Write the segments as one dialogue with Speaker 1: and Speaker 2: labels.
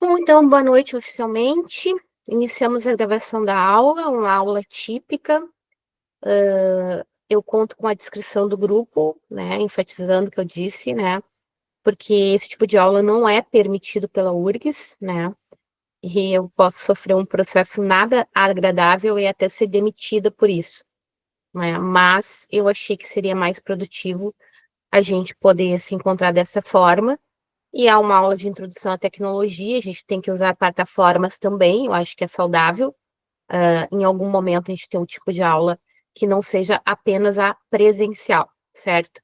Speaker 1: Bom, então, boa noite oficialmente. Iniciamos a gravação da aula, uma aula típica. Eu conto com a descrição do grupo, né, enfatizando o que eu disse, né, porque esse tipo de aula não é permitido pela URGS, né, e eu posso sofrer um processo nada agradável e até ser demitida por isso, né, mas eu achei que seria mais produtivo a gente poder se encontrar dessa forma. E há uma aula de introdução à tecnologia, a gente tem que usar plataformas também, eu acho que é saudável. Em algum momento a gente ter um tipo de aula que não seja apenas a presencial, certo?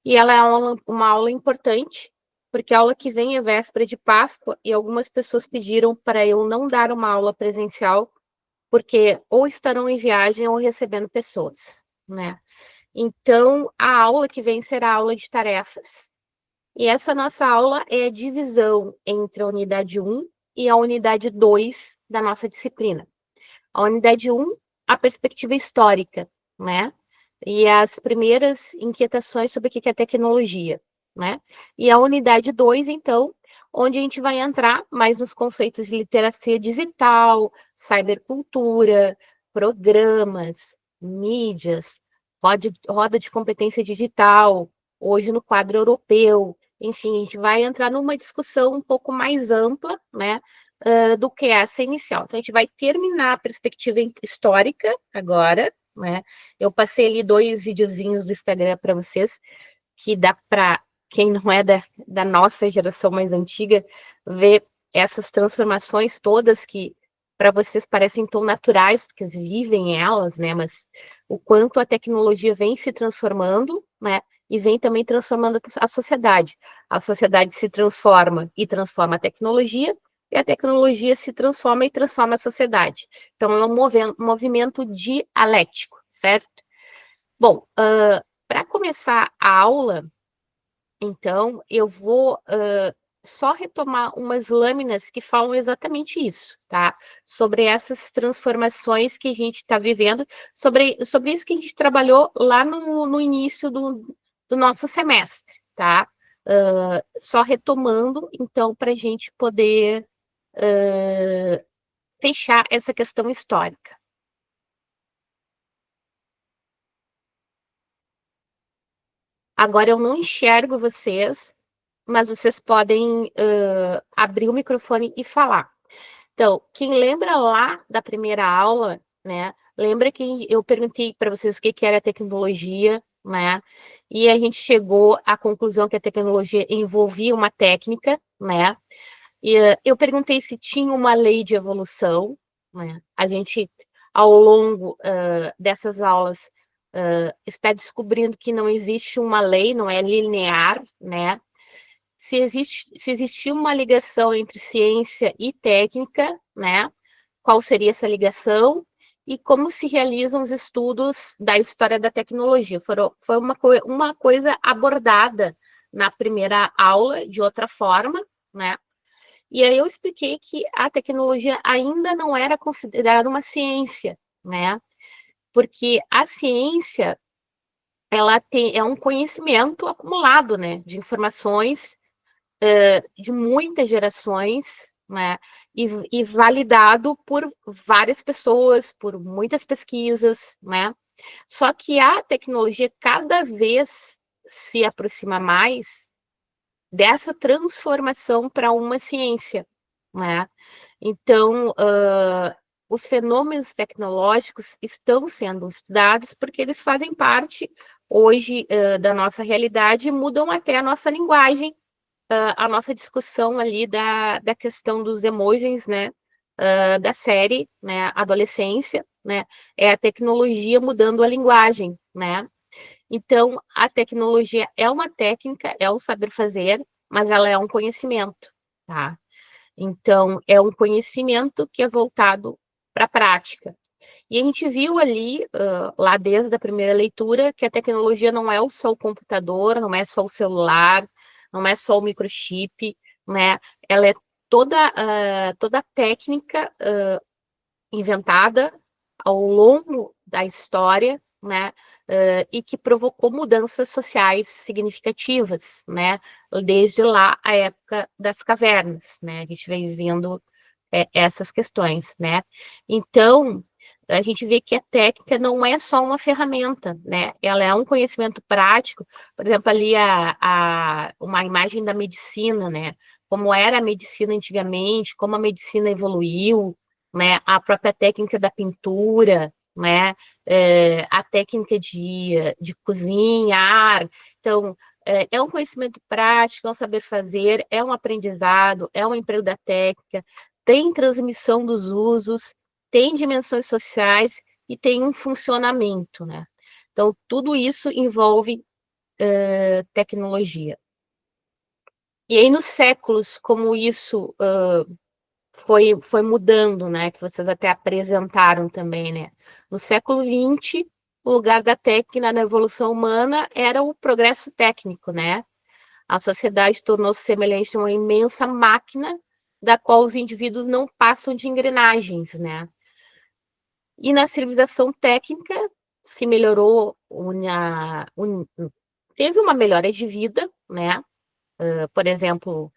Speaker 1: E ela é uma aula importante, porque a aula que vem é véspera de Páscoa e algumas pessoas pediram para eu não dar uma aula presencial, porque ou estarão em viagem ou recebendo pessoas, né? Então, a aula que vem será a aula de tarefas. E essa nossa aula é a divisão entre a unidade 1 e a unidade 2 da nossa disciplina. A unidade 1, a perspectiva histórica, né? E as primeiras inquietações sobre o que é tecnologia, né? E a unidade 2, então, onde a gente vai entrar mais nos conceitos de literacia digital, cybercultura, programas, mídias, roda de competência digital, hoje no quadro europeu. Enfim, a gente vai entrar numa discussão um pouco mais ampla, né? Do que essa inicial. Então, a gente vai terminar a perspectiva histórica agora, né? Eu passei ali 2 videozinhos do Instagram para vocês, que dá para quem não é da nossa geração mais antiga ver essas transformações todas que para vocês parecem tão naturais, porque vocês vivem elas, né? Mas o quanto a tecnologia vem se transformando, né? E vem também transformando a sociedade. A sociedade se transforma e transforma a tecnologia, e a tecnologia se transforma e transforma a sociedade. Então, é um movimento dialético, certo? Bom, para começar a aula, então, eu vou só retomar umas lâminas que falam exatamente isso, tá? Sobre essas transformações que a gente está vivendo, sobre isso que a gente trabalhou lá no início do nosso semestre, tá? Só retomando, então, para a gente poder fechar essa questão histórica. Agora eu não enxergo vocês, mas vocês podem abrir o microfone e falar. Então, quem lembra lá da primeira aula, né? Lembra que eu perguntei para vocês o que era tecnologia, né? E a gente chegou à conclusão que a tecnologia envolvia uma técnica, né? E eu perguntei se tinha uma lei de evolução, né? A gente, ao longo dessas aulas, está descobrindo que não existe uma lei, não é linear, né? Se existir uma ligação entre ciência e técnica, né? Qual seria essa ligação e como se realizam os estudos da história da tecnologia. Foi uma coisa abordada na primeira aula de outra forma, né? E aí eu expliquei que a tecnologia ainda não era considerada uma ciência, né? Porque a ciência é um conhecimento acumulado, né, de informações de muitas gerações, né, e validado por várias pessoas, por muitas pesquisas, né. Só que a tecnologia cada vez se aproxima mais dessa transformação para uma ciência, né? Então, os fenômenos tecnológicos estão sendo estudados porque eles fazem parte hoje da nossa realidade e mudam até a nossa linguagem, a nossa discussão ali da questão dos emojis, né? Da série, né? Adolescência, né? É a tecnologia mudando a linguagem, né? Então, a tecnologia é uma técnica, é um saber fazer, mas ela é um conhecimento, tá? Então, é um conhecimento que é voltado para a prática. E a gente viu ali, lá desde a primeira leitura, que a tecnologia não é só o computador, não é só o celular, não é só o microchip, né? Ela é toda a técnica inventada ao longo da história, né? e que provocou mudanças sociais significativas, né? Desde lá a época das cavernas, né? A gente vem vivendo essas questões, né? Então, a gente vê que a técnica não é só uma ferramenta, né? Ela é um conhecimento prático. Por exemplo, ali uma imagem da medicina, né? Como era a medicina antigamente, como a medicina evoluiu, né? A própria técnica da pintura, né? A técnica de cozinhar. Então, é um conhecimento prático, é um saber fazer, é um aprendizado, é um emprego da técnica, tem transmissão dos usos, tem dimensões sociais e tem um funcionamento, né? Então, tudo isso envolve tecnologia. E aí, nos séculos, como isso foi mudando, né? Que vocês até apresentaram também, né? No século XX, o lugar da técnica na evolução humana era o progresso técnico, né? A sociedade tornou-se semelhante a uma imensa máquina da qual os indivíduos não passam de engrenagens, né? E na civilização técnica se melhorou, teve uma melhora de vida, né? Por exemplo,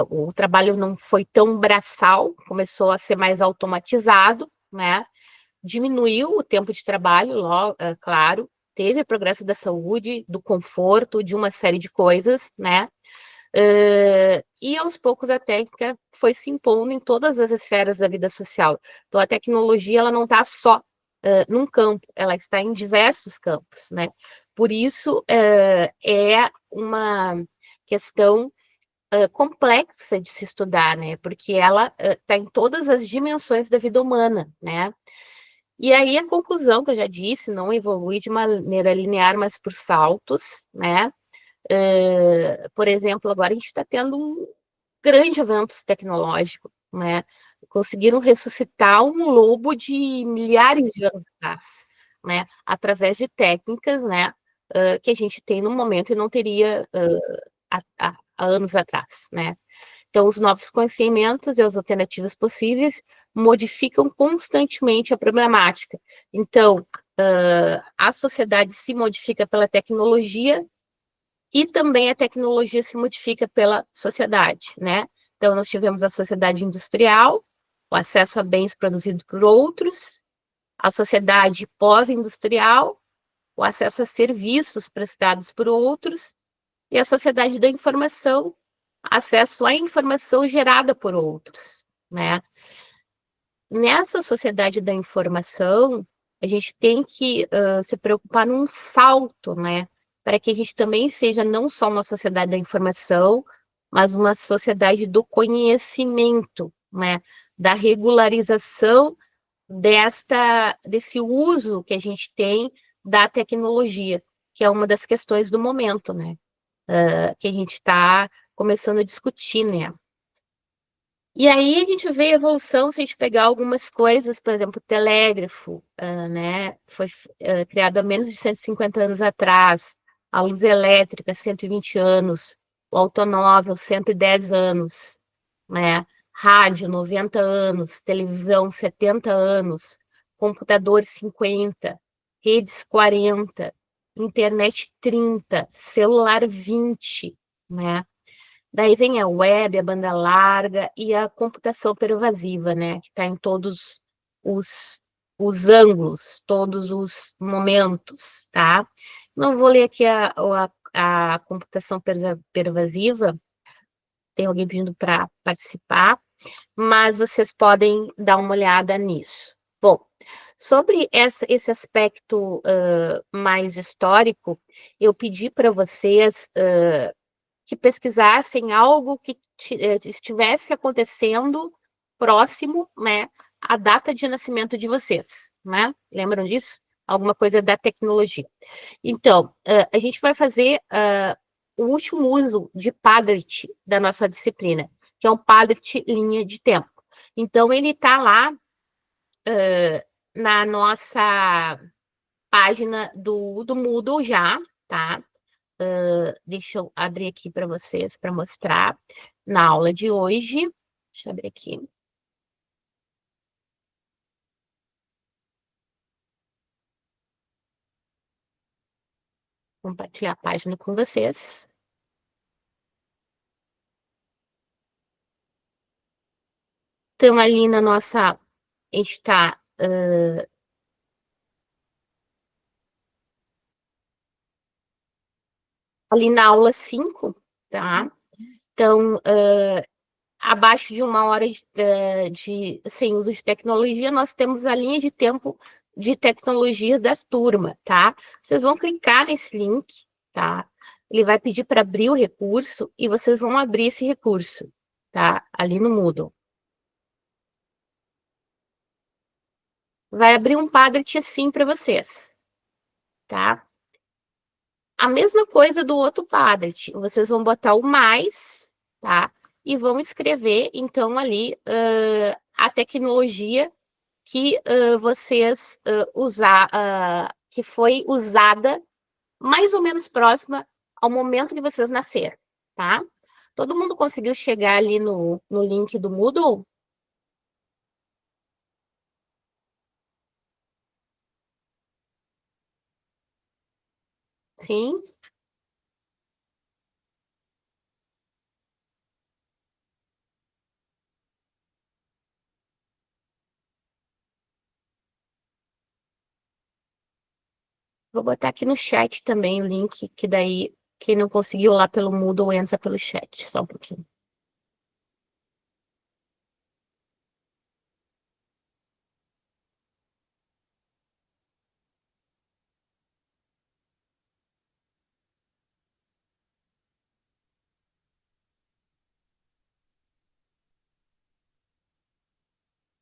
Speaker 1: o trabalho não foi tão braçal, começou a ser mais automatizado, né? Diminuiu o tempo de trabalho, claro, teve progresso da saúde, do conforto, de uma série de coisas, né? E aos poucos a técnica foi se impondo em todas as esferas da vida social. Então a tecnologia ela não está só num campo, ela está em diversos campos, né? Por isso é uma questão complexa de se estudar, né? Porque ela está em todas as dimensões da vida humana, né? E aí a conclusão que eu já disse, não evolui de maneira linear, mas por saltos, né? Por exemplo, agora a gente está tendo um grande avanço tecnológico, né? Conseguiram ressuscitar um lobo de milhares de anos atrás, né? Através de técnicas, né? Que a gente tem no momento e não teria há anos atrás, né? Então, os novos conhecimentos e as alternativas possíveis modificam constantemente a problemática. Então, a sociedade se modifica pela tecnologia e também a tecnologia se modifica pela sociedade, né? Então, nós tivemos a sociedade industrial, o acesso a bens produzidos por outros, a sociedade pós-industrial, o acesso a serviços prestados por outros, e a sociedade da informação, acesso à informação gerada por outros, né? Nessa sociedade da informação, a gente tem que se preocupar num salto, né? Para que a gente também seja não só uma sociedade da informação, mas uma sociedade do conhecimento, né? Da regularização desse uso que a gente tem da tecnologia, que é uma das questões do momento, né? Que a gente está começando a discutir, né? E aí a gente vê a evolução, se a gente pegar algumas coisas, por exemplo, o telégrafo, né? Foi criado há menos de 150 anos atrás, a luz elétrica, 120 anos, o automóvel, 110 anos, né? Rádio, 90 anos, televisão, 70 anos, computador, 50, redes, 40, internet, 30, celular, 20, né? Daí vem a web, a banda larga e a computação pervasiva, né? Que está em todos os, os ângulos, todos os momentos, tá? Não vou ler aqui a computação pervasiva, tem alguém pedindo para participar, mas vocês podem dar uma olhada nisso. Bom, sobre esse aspecto mais histórico, eu pedi para vocês que pesquisassem algo que estivesse acontecendo próximo, né, à data de nascimento de vocês, né? Lembram disso? Alguma coisa da tecnologia. Então, a gente vai fazer o último uso de Padlet da nossa disciplina, que é um Padlet linha de tempo. Então, ele está lá na nossa página do Moodle já, tá? Deixa eu abrir aqui para vocês para mostrar na aula de hoje. Deixa eu abrir aqui. compartilhar a página com vocês. Então, ali na nossa, a gente está ali na aula 5, tá? Então, abaixo de 1 hora sem uso de tecnologia, nós temos a linha de tempo de tecnologia das turmas, tá? Vocês vão clicar nesse link, tá? Ele vai pedir para abrir o recurso e vocês vão abrir esse recurso, tá? Ali no Moodle. Vai abrir um Padlet assim para vocês, tá? A mesma coisa do outro Padlet. Vocês vão botar o mais, tá? E vão escrever, então, ali a tecnologia que vocês que foi usada mais ou menos próxima ao momento que vocês nasceram, tá? Todo mundo conseguiu chegar ali no link do Moodle? Sim? Vou botar aqui no chat também o link, que daí quem não conseguiu lá pelo Moodle entra pelo chat, só um pouquinho.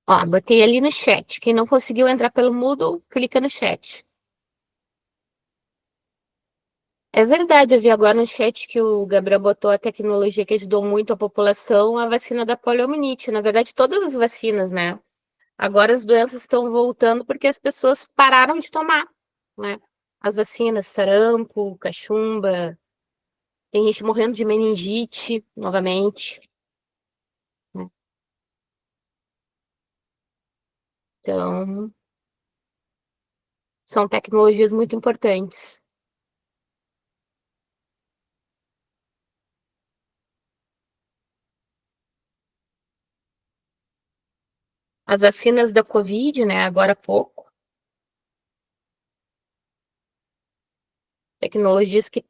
Speaker 1: Ó, botei ali no chat. Quem não conseguiu entrar pelo Moodle, clica no chat. É verdade, eu vi agora no chat que o Gabriel botou a tecnologia que ajudou muito a população, a vacina da poliomielite. Na verdade, todas as vacinas, né? Agora as doenças estão voltando porque as pessoas pararam de tomar, né? As vacinas, sarampo, cachumba, tem gente morrendo de meningite novamente, né? Então, são tecnologias muito importantes. As vacinas da Covid, né? Agora há pouco, tecnologias que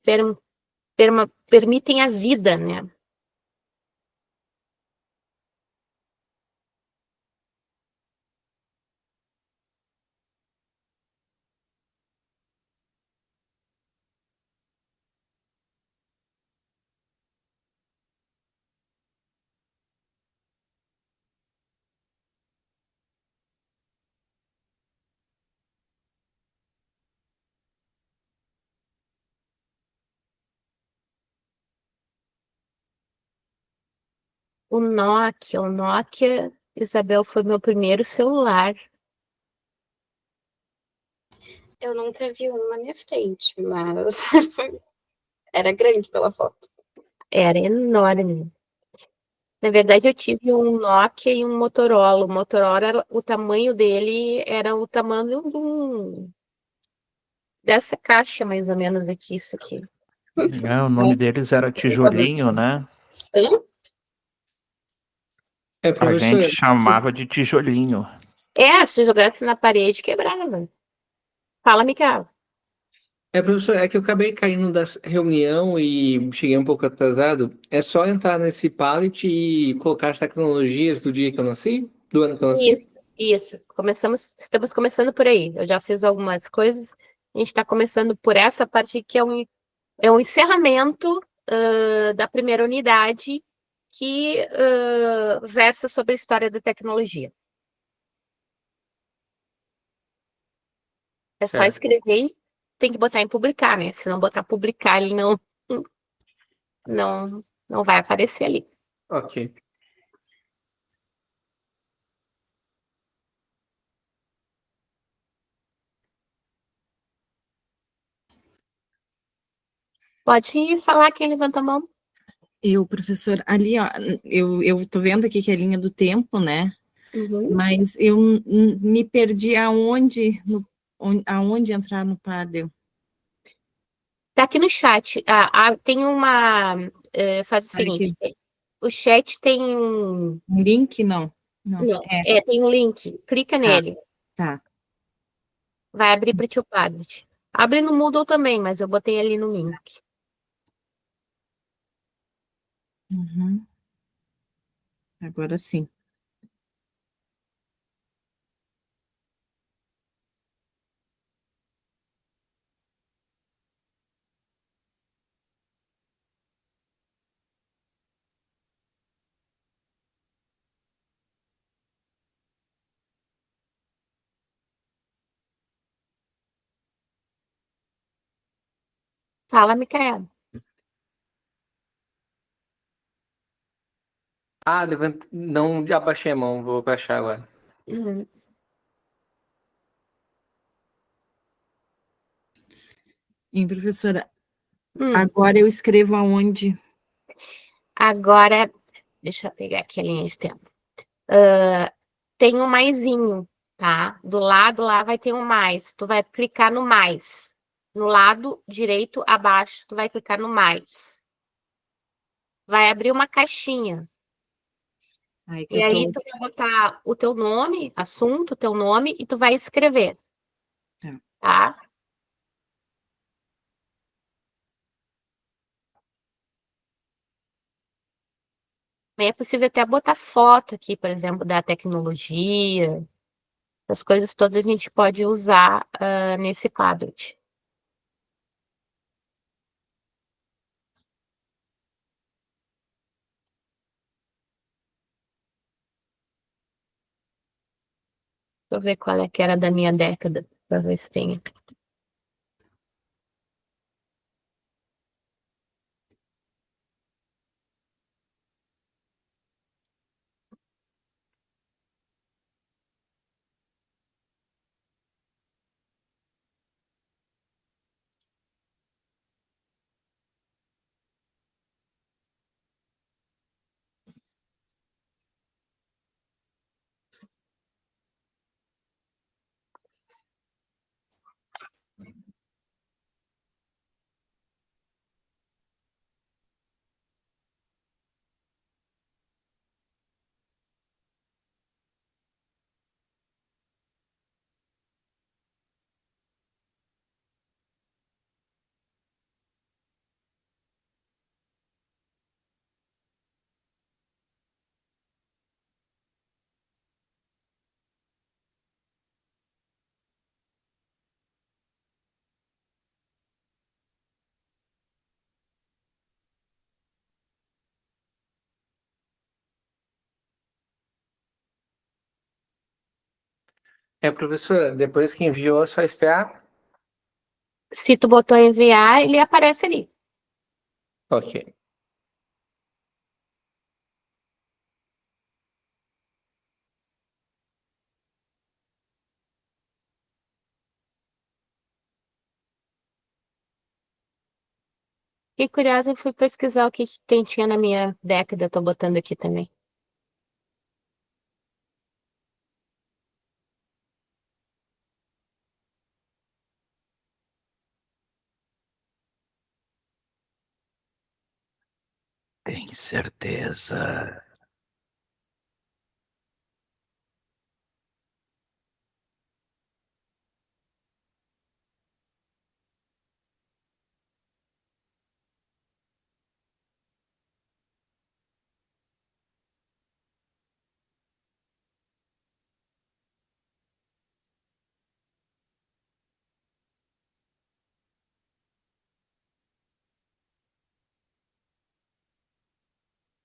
Speaker 1: permitem a vida, né? O Nokia, Isabel, foi meu primeiro celular.
Speaker 2: Eu nunca vi um na minha frente, mas era grande pela foto.
Speaker 1: Era enorme. Na verdade, eu tive um Nokia e um Motorola. O Motorola, o tamanho dele era o tamanho dessa caixa, mais ou menos aqui, isso aqui.
Speaker 3: O nome deles era tijolinho, né? A gente chamava de tijolinho.
Speaker 1: Se jogasse na parede, quebrava. Fala, Micaela.
Speaker 4: Professor, é que eu acabei caindo da reunião e cheguei um pouco atrasado. É só entrar nesse pallet e colocar as tecnologias do dia que eu nasci? Do ano que eu nasci?
Speaker 1: Isso. Estamos começando por aí. Eu já fiz algumas coisas. A gente está começando por essa parte que é um encerramento da primeira unidade que versa sobre a história da tecnologia. É só escrever e tem que botar em publicar, né? Se não botar publicar, ele não vai aparecer ali.
Speaker 4: Ok.
Speaker 1: Pode falar quem levantou a mão.
Speaker 2: Eu, professor, ali, ó, eu tô vendo aqui que é a linha do tempo, né?
Speaker 1: Uhum.
Speaker 2: Mas eu me perdi aonde entrar no Paddle.
Speaker 1: Tá aqui no chat. Tem uma. Faz o seguinte: o chat tem um.
Speaker 5: Um link? Não. Não.
Speaker 1: Não, tem um link. Clica nele.
Speaker 5: Tá.
Speaker 1: Vai abrir para o teu Padlet. Abre no Moodle também, mas eu botei ali no link.
Speaker 5: Uhum. Agora sim.
Speaker 1: Fala, Micaela.
Speaker 4: Não abaixei a mão, vou baixar agora.
Speaker 1: Uhum.
Speaker 5: Professora, agora eu escrevo aonde?
Speaker 1: Agora, deixa eu pegar aqui a linha de tempo. Tem um maisinho, tá? Do lado lá vai ter um mais. Tu vai clicar no mais. No lado direito abaixo, tu vai clicar no mais. Vai abrir uma caixinha. E aí tu vai botar o teu nome, assunto, teu nome, e tu vai escrever. Tá? É possível até botar foto aqui, por exemplo, da tecnologia. As coisas todas a gente pode usar nesse Padlet. Deixa eu ver qual é que era da minha década, para ver se tem.
Speaker 4: Professora, depois que enviou, é só esperar?
Speaker 1: Se tu botou enviar, ele aparece ali.
Speaker 4: Ok.
Speaker 1: Fiquei curiosa e fui pesquisar o que tinha na minha década, tô botando aqui também.
Speaker 3: Tem certeza?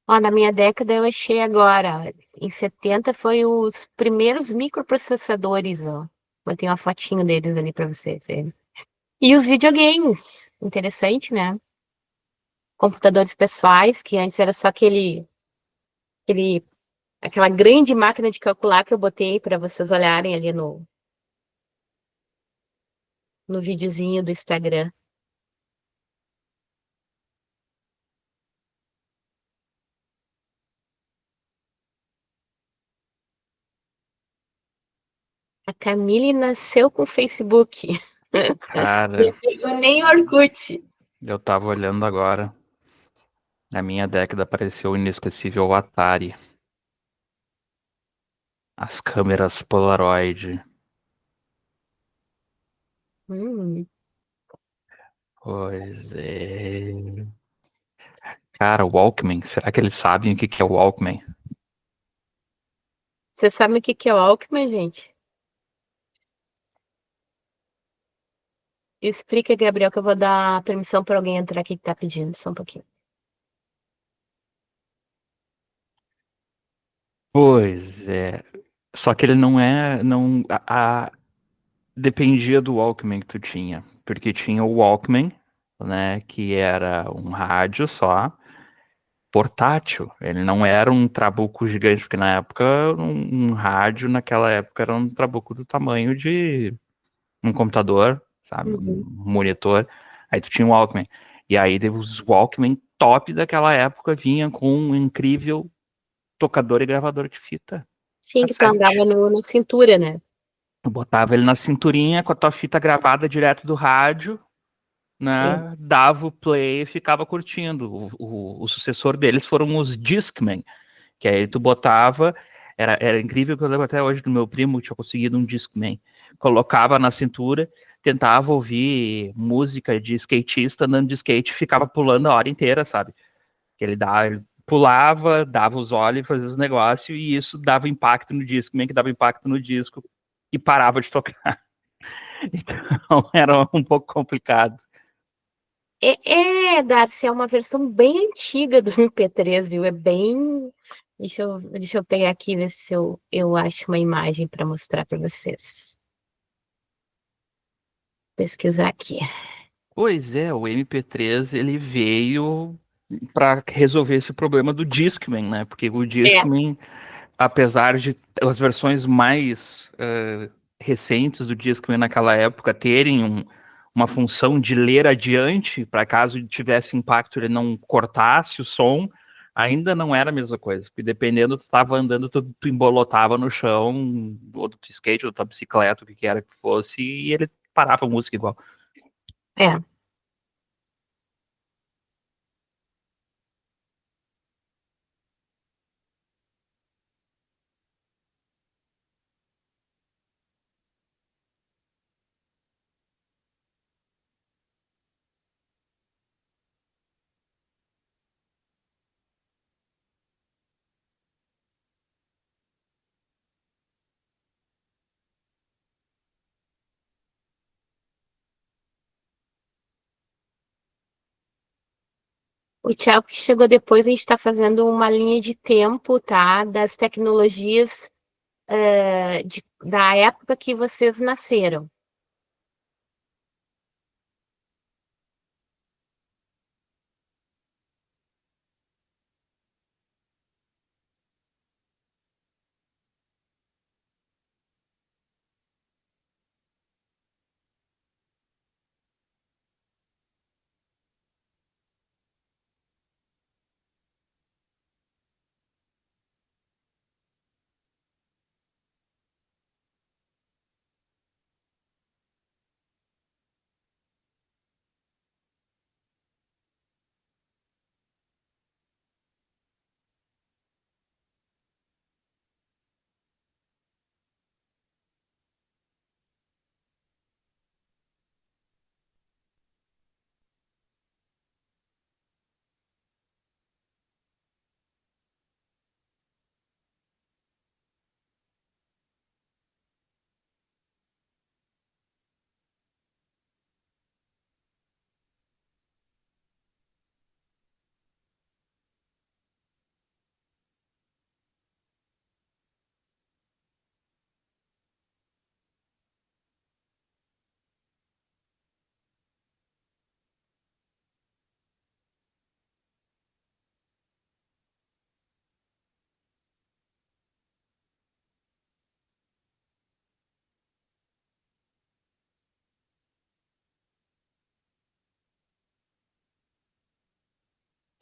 Speaker 1: Ó, na minha década eu achei agora. Em 70 foi os primeiros microprocessadores, ó. Botei uma fotinho deles ali para vocês verem. E os videogames. Interessante, né? Computadores pessoais, que antes era só aquela grande máquina de calcular que eu botei para vocês olharem ali no videozinho do Instagram. A Camille nasceu com o Facebook.
Speaker 3: Cara,
Speaker 1: Não pegou nem Orkut.
Speaker 3: Eu tava olhando agora. Na minha década apareceu o inesquecível Atari. As câmeras Polaroid.
Speaker 1: Hum.
Speaker 3: Pois é. Cara, o Walkman. Será que eles sabem o que é o Walkman?
Speaker 1: Você sabe o que é o Alckmin, gente? Explica, Gabriel, que eu vou dar permissão para alguém entrar aqui que tá pedindo, só um pouquinho.
Speaker 3: Pois é. Só que ele não é. Não, dependia do Walkman que tu tinha. Porque tinha o Walkman, né? Que era um rádio só, portátil. Ele não era um trabuco gigante, porque na época, um rádio naquela época era um trabuco do tamanho de um computador, sabe? Um
Speaker 1: Uhum.
Speaker 3: monitor. Aí tu tinha o Walkman. E aí os Walkman top daquela época vinha com um incrível tocador e gravador de fita
Speaker 1: Sim, que tu
Speaker 3: cassete.
Speaker 1: andava na cintura, né?
Speaker 3: Eu botava ele na cinturinha com a tua fita gravada direto do rádio,
Speaker 1: Isso.
Speaker 3: né? Dava o play e ficava curtindo. O sucessor deles foram os Discman, que aí tu botava. Era incrível que eu lembro até hoje do meu primo que tinha conseguido um Discman. Colocava na cintura, tentava ouvir música de skatista andando de skate, ficava pulando a hora inteira, sabe? Que ele pulava, dava os olhos, fazia os negócios, e isso dava impacto no disco, meio que dava impacto no disco e parava de tocar. Então era um pouco complicado.
Speaker 1: Darcy, é uma versão bem antiga do MP3, viu? É bem. Deixa eu pegar aqui e ver se eu acho uma imagem para mostrar para vocês. Pesquisar aqui.
Speaker 3: Pois é, o MP3 ele veio para resolver esse problema do Discman, né? Porque o
Speaker 1: É,
Speaker 3: Discman, apesar de as versões mais recentes do Discman naquela época terem uma função de ler adiante, para caso tivesse impacto ele não cortasse o som, ainda não era a mesma coisa. Porque dependendo, tu estava andando, tu embolotava no chão, ou do teu skate, ou da tua bicicleta, o que era que fosse, e ele parava a música igual.
Speaker 1: é. O Thiago que chegou depois, a gente está fazendo uma linha de tempo, tá? Das tecnologias da época que vocês nasceram.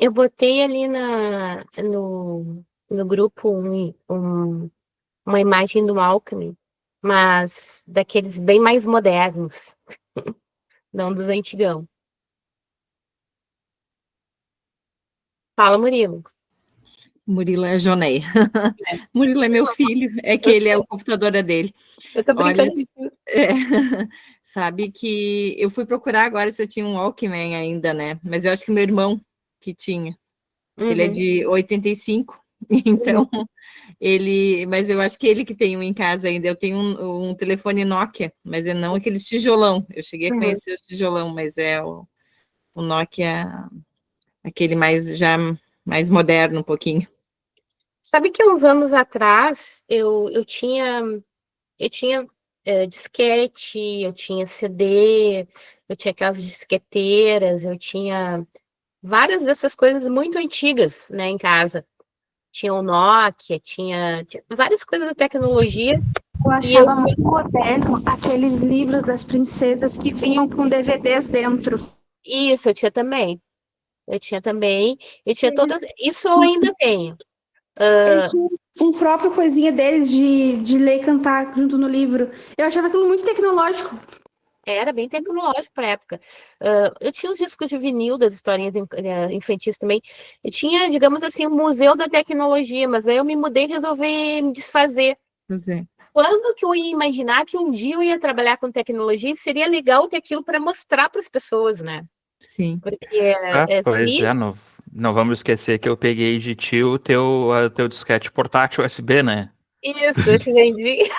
Speaker 1: Eu botei ali no grupo uma imagem do Alckmin, mas daqueles bem mais modernos, não dos antigão. Fala, Murilo.
Speaker 5: Murilo é Joneia. Murilo é meu filho, é que ele é o computador é dele.
Speaker 1: Eu tô
Speaker 5: Olha,
Speaker 1: brincando.
Speaker 5: é, sabe que eu fui procurar agora se eu tinha um Walkman ainda, né? Mas eu acho que meu irmão que tinha. Ele é
Speaker 1: Uhum,
Speaker 5: de 85, então mas eu acho que ele que tem um em casa ainda. Eu tenho um telefone Nokia, mas é não aquele tijolão. Eu cheguei a
Speaker 1: uhum.
Speaker 5: conhecer o tijolão, mas é o Nokia, aquele mais moderno um pouquinho.
Speaker 1: Sabe que uns anos atrás eu tinha disquete, eu tinha CD, eu tinha aquelas disqueteiras, eu tinha várias dessas coisas muito antigas, né, em casa. Tinha o Nokia, tinha várias coisas da tecnologia
Speaker 6: Eu
Speaker 1: e eu
Speaker 6: achava muito moderno aqueles livros das princesas que vinham com DVDs dentro.
Speaker 1: isso eu tinha também. Eu tinha também, eu tinha todas, isso eu ainda tenho.
Speaker 6: Eles tinham um próprio coisinha deles de ler e cantar junto no livro. Eu achava aquilo muito tecnológico.
Speaker 1: Era bem tecnológico para a época. Eu tinha os discos de vinil das historinhas infantis também. Eu tinha, digamos assim, um museu da tecnologia, mas aí eu me mudei e resolvi me desfazer.
Speaker 5: Pois é.
Speaker 1: Quando que eu ia imaginar que um dia eu ia trabalhar com tecnologia e seria legal ter aquilo para mostrar para as pessoas, né?
Speaker 5: Sim.
Speaker 1: Porque
Speaker 3: Pois
Speaker 1: ali,
Speaker 3: é, não vamos esquecer que eu peguei de ti o teu disquete portátil USB, né?
Speaker 1: isso, eu te vendi.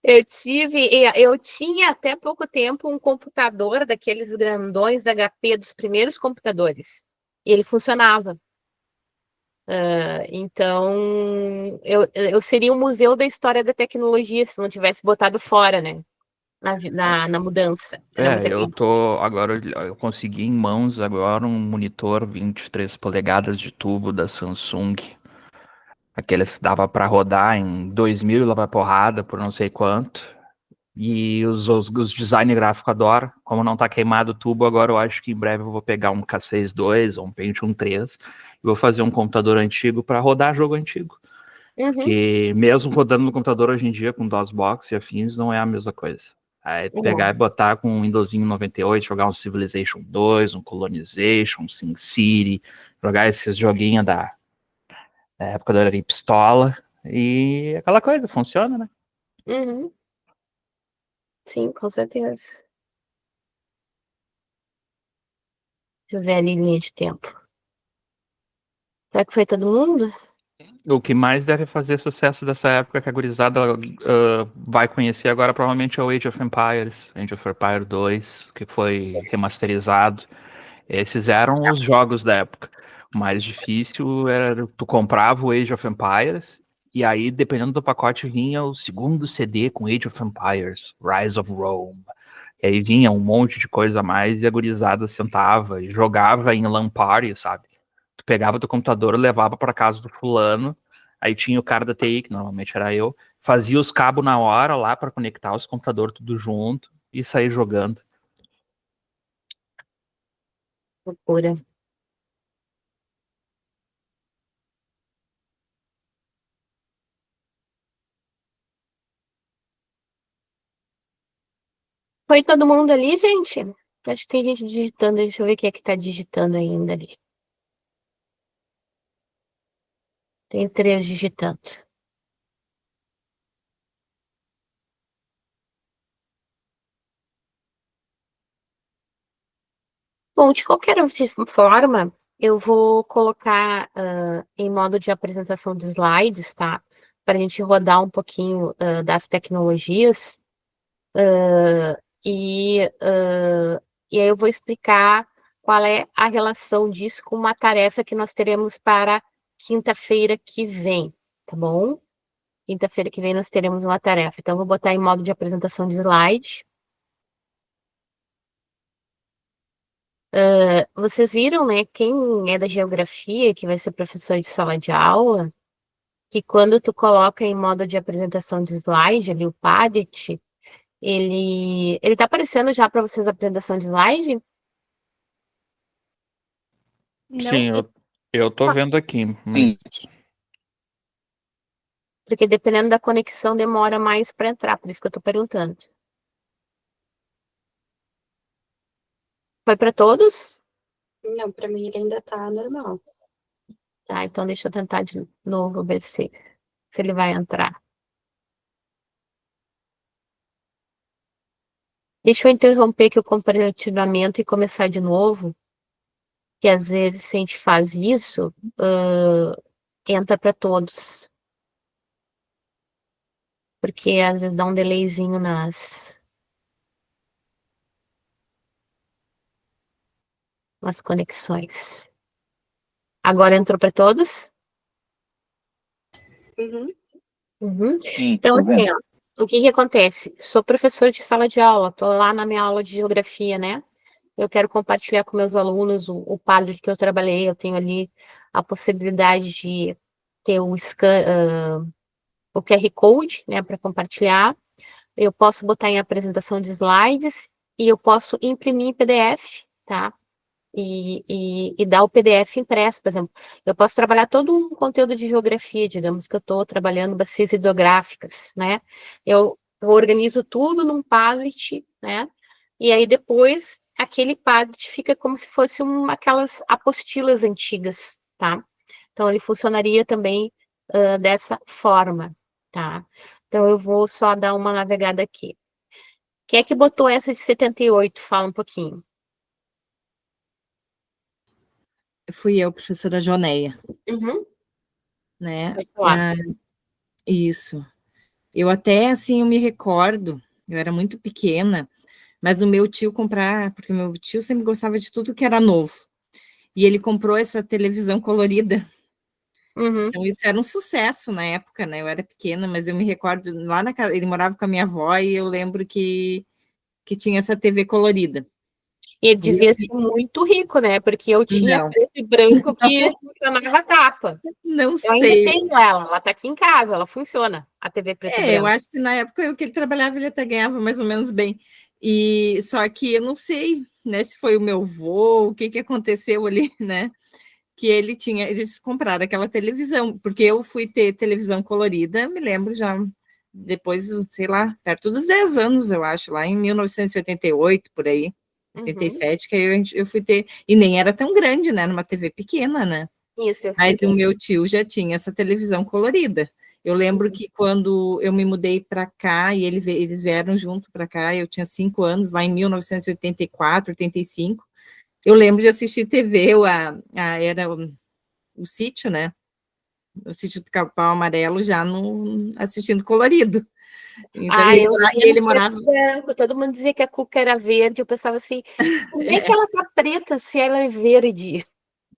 Speaker 1: Eu tinha até pouco tempo um computador daqueles grandões HP dos primeiros computadores. E ele funcionava. Então, eu seria um museu da história da tecnologia se não tivesse botado fora, né? Na mudança. Era muita coisa.
Speaker 3: Agora eu consegui em mãos agora um monitor 23 polegadas de tubo da Samsung. Aqueles que dava para rodar em 2000 e lá vai porrada por não sei quanto. E os design gráfico adoram. Como não tá queimado o tubo, agora eu acho que em breve eu vou pegar um K6 II ou um Pentium 3 e vou fazer um computador antigo para rodar jogo antigo.
Speaker 1: Uhum.
Speaker 3: Porque mesmo rodando no computador hoje em dia com DOSBox e afins, não é a mesma coisa. Aí pegar e botar com um Windowsinho 98, jogar um Civilization 2, um Colonization, um SimCity, jogar esses joguinhos da época da pistola e aquela coisa, funciona, né?
Speaker 1: Uhum. Sim, com certeza. Deixa eu ver ali linha de tempo. Será que foi todo mundo?
Speaker 3: O que mais deve fazer sucesso dessa época que a gurizada vai conhecer agora provavelmente é o Age of Empires, Age of Empires 2, que foi remasterizado. Esses eram os jogos da época. O mais difícil era tu comprava o Age of Empires e aí, dependendo do pacote, vinha o segundo CD com Age of Empires, Rise of Rome. E aí vinha um monte de coisa a mais e a gurizada sentava e jogava em LAN party, sabe? Tu pegava teu computador, levava para casa do fulano, aí tinha o cara da TI, que normalmente era eu, fazia os cabos na hora lá para conectar os computadores tudo junto e sair jogando.
Speaker 1: Loucura. Foi todo mundo ali, gente? Acho que tem gente digitando. Deixa eu ver quem é que tá digitando ainda ali. Tem 3 digitando. Bom, de qualquer forma, eu vou colocar em modo de apresentação de slides, tá? Para a gente rodar um pouquinho das tecnologias. ah, e, ah, e aí eu vou explicar qual é a relação disso com uma tarefa que nós teremos para quinta-feira que vem, tá bom? Quinta-feira que vem nós teremos uma tarefa. Então, eu vou botar em modo de apresentação de slide. Vocês viram, né? Quem é da geografia, que vai ser professor de sala de aula, que quando tu coloca em modo de apresentação de slide, ali o Padlet, ele tá aparecendo já para vocês a apresentação de slide?
Speaker 3: Sim,
Speaker 6: Não,
Speaker 3: eu tô vendo aqui, mas
Speaker 1: Porque dependendo da conexão demora mais para entrar, por isso que eu tô perguntando. Foi para todos?
Speaker 2: Não, pra mim ele ainda tá normal.
Speaker 1: Tá, então deixa eu tentar de novo ver se ele vai entrar. Deixa eu interromper aqui o compartilhamento e começar de novo, que às vezes se a gente faz isso, entra para todos. Porque às vezes dá um delayzinho nas conexões. Agora entrou para todos?
Speaker 2: Uhum.
Speaker 1: Uhum.
Speaker 4: Sim,
Speaker 1: Então,
Speaker 4: tô
Speaker 1: assim,
Speaker 4: vendo.
Speaker 1: ó, o que que acontece? Sou professor de sala de aula, tô lá na minha aula de geografia, né? Eu quero compartilhar com meus alunos o Padlet que eu trabalhei. Eu tenho ali a possibilidade de ter o QR Code, né, para compartilhar. Eu posso botar em apresentação de slides e eu posso imprimir em PDF, tá? E dar o PDF impresso, por exemplo. Eu posso trabalhar todo um conteúdo de geografia, digamos que eu estou trabalhando bacias hidrográficas, né? Eu organizo tudo num Padlet, né? E aí depois aquele Padlet fica como se fosse aquelas apostilas antigas, tá? Então ele funcionaria também dessa forma, tá? Então eu vou só dar uma navegada aqui. Quem é que botou essa de 78? Fala um pouquinho.
Speaker 5: Fui eu, professora Joneia,
Speaker 1: Uhum,
Speaker 5: né?
Speaker 1: pode falar.
Speaker 5: Isso. Eu até, assim, eu me recordo, eu era muito pequena, mas o meu tio comprar, porque o meu tio sempre gostava de tudo que era novo. E ele comprou essa televisão colorida.
Speaker 1: Uhum.
Speaker 5: Então, isso era um sucesso na época, né? Eu era pequena, mas eu me recordo, lá na casa, ele morava com a minha avó e eu lembro que tinha essa TV colorida.
Speaker 1: E ele
Speaker 5: E
Speaker 1: devia ser muito rico, né? Porque eu tinha
Speaker 5: não,
Speaker 1: preto e branco que funcionava a capa.
Speaker 5: não
Speaker 1: Eu ainda
Speaker 5: sei.
Speaker 1: tenho ela tá aqui em casa, ela funciona, a TV preto e
Speaker 5: Eu
Speaker 1: branco.
Speaker 5: acho que na época que ele trabalhava, ele até ganhava mais ou menos bem. E só que eu não sei, né, se foi o meu vô, o que que aconteceu ali, né? Que eles compraram aquela televisão, porque eu fui ter televisão colorida, me lembro já depois, sei lá, perto dos 10 anos, eu acho, lá em 1988, por aí,
Speaker 1: Uhum.
Speaker 5: 87, que aí eu fui ter, e nem era tão grande, né, numa TV pequena, né?
Speaker 1: Isso, eu sei
Speaker 5: Mas
Speaker 1: que
Speaker 5: o meu tio já tinha essa televisão colorida. Eu lembro que quando eu me mudei para cá e eles vieram junto para cá, eu tinha 5 anos, lá em 1984, 85. Eu lembro de assistir TV, era o sítio, né? O sítio do Capão Amarelo, já no, assistindo colorido. Então,
Speaker 1: Ah, eu
Speaker 5: e
Speaker 1: via no
Speaker 5: ele
Speaker 1: preto
Speaker 5: morava.
Speaker 1: e branco, todo mundo dizia que a Cuca era verde, eu pensava assim, como é que ela tá preta se ela é verde?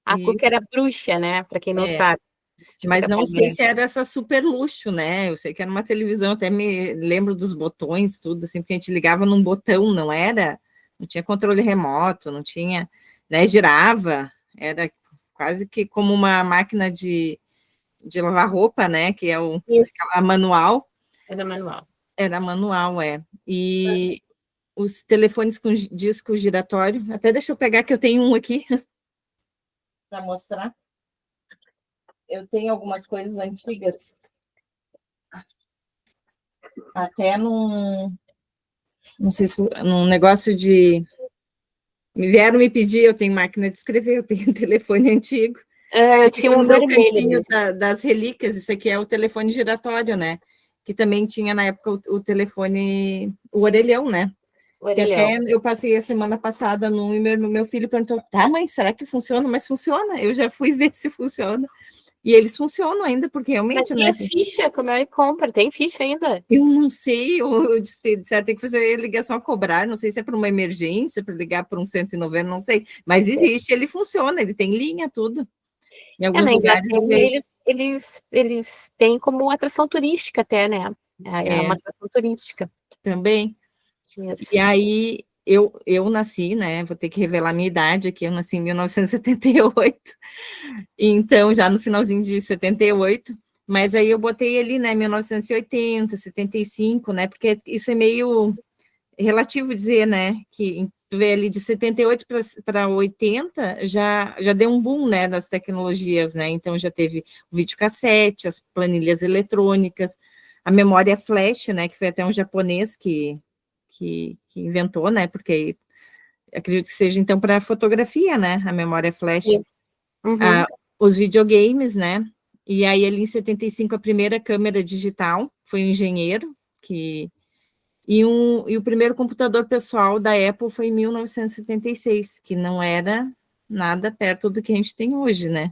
Speaker 1: A Cuca
Speaker 5: Isso,
Speaker 1: era bruxa, né? Para quem não
Speaker 5: é.
Speaker 1: sabe. Tipo,
Speaker 5: Mas não
Speaker 1: Capão
Speaker 5: sei
Speaker 1: Branco.
Speaker 5: se era essa super luxo, né? Eu sei que era uma televisão, até me lembro dos botões, tudo assim, porque a gente ligava num botão, não era? Não tinha controle remoto, não tinha, né? Girava, era quase que como uma máquina de lavar roupa, né? Que é
Speaker 1: Isso,
Speaker 5: a manual,
Speaker 1: era manual.
Speaker 5: era manual, é. E os telefones com disco giratório, até deixa eu pegar que eu tenho um aqui para mostrar. Eu tenho algumas coisas antigas, até não sei se num negócio de. Me vieram me pedir, eu tenho máquina de escrever, eu tenho um telefone antigo,
Speaker 1: Eu
Speaker 5: e
Speaker 1: tinha
Speaker 5: fica
Speaker 1: um
Speaker 5: no meu
Speaker 1: vermelho
Speaker 5: cantinho
Speaker 1: desse.
Speaker 5: das relíquias, isso aqui é o telefone giratório, né? Que também tinha na época o telefone, o orelhão, né?
Speaker 1: O
Speaker 5: Que
Speaker 1: orelhão.
Speaker 5: até eu passei a semana passada no e meu filho perguntou: tá, mãe, será que funciona? Mas funciona, eu já fui ver se funciona. E eles funcionam ainda, porque
Speaker 1: Mas
Speaker 5: realmente,
Speaker 1: e
Speaker 5: né?
Speaker 1: as fichas? Como é que compra? Tem ficha ainda?
Speaker 5: Eu não sei, eu disse, certo, tem que fazer ligação a cobrar, não sei se é para uma emergência, para ligar para um 190, não sei, mas existe, ele funciona, ele tem linha, tudo. Em alguns
Speaker 1: Na
Speaker 5: lugares eu
Speaker 1: Inglaterra,
Speaker 5: vejo.
Speaker 1: eles têm como atração turística até, né? É uma
Speaker 5: É,
Speaker 1: atração turística.
Speaker 5: também. E
Speaker 1: Isso.
Speaker 5: aí eu nasci, né? Vou ter que revelar minha idade aqui, eu nasci em 1978, então já no finalzinho de 78, mas aí eu botei ali, né, 1980, 75, né? Porque isso é meio relativo dizer, né, que tu vê ali de 78 para 80 já deu um boom, né, das tecnologias, né? Então já teve o videocassete, as planilhas eletrônicas, a memória flash, né, que foi até um japonês que inventou, né? Porque acredito que seja, então, para fotografia, né? A memória flash.
Speaker 1: Uhum.
Speaker 5: Os videogames, né? E aí, ali em 75, a primeira câmera digital foi um engenheiro e o primeiro computador pessoal da Apple foi em 1976, que não era nada perto do que a gente tem hoje, né?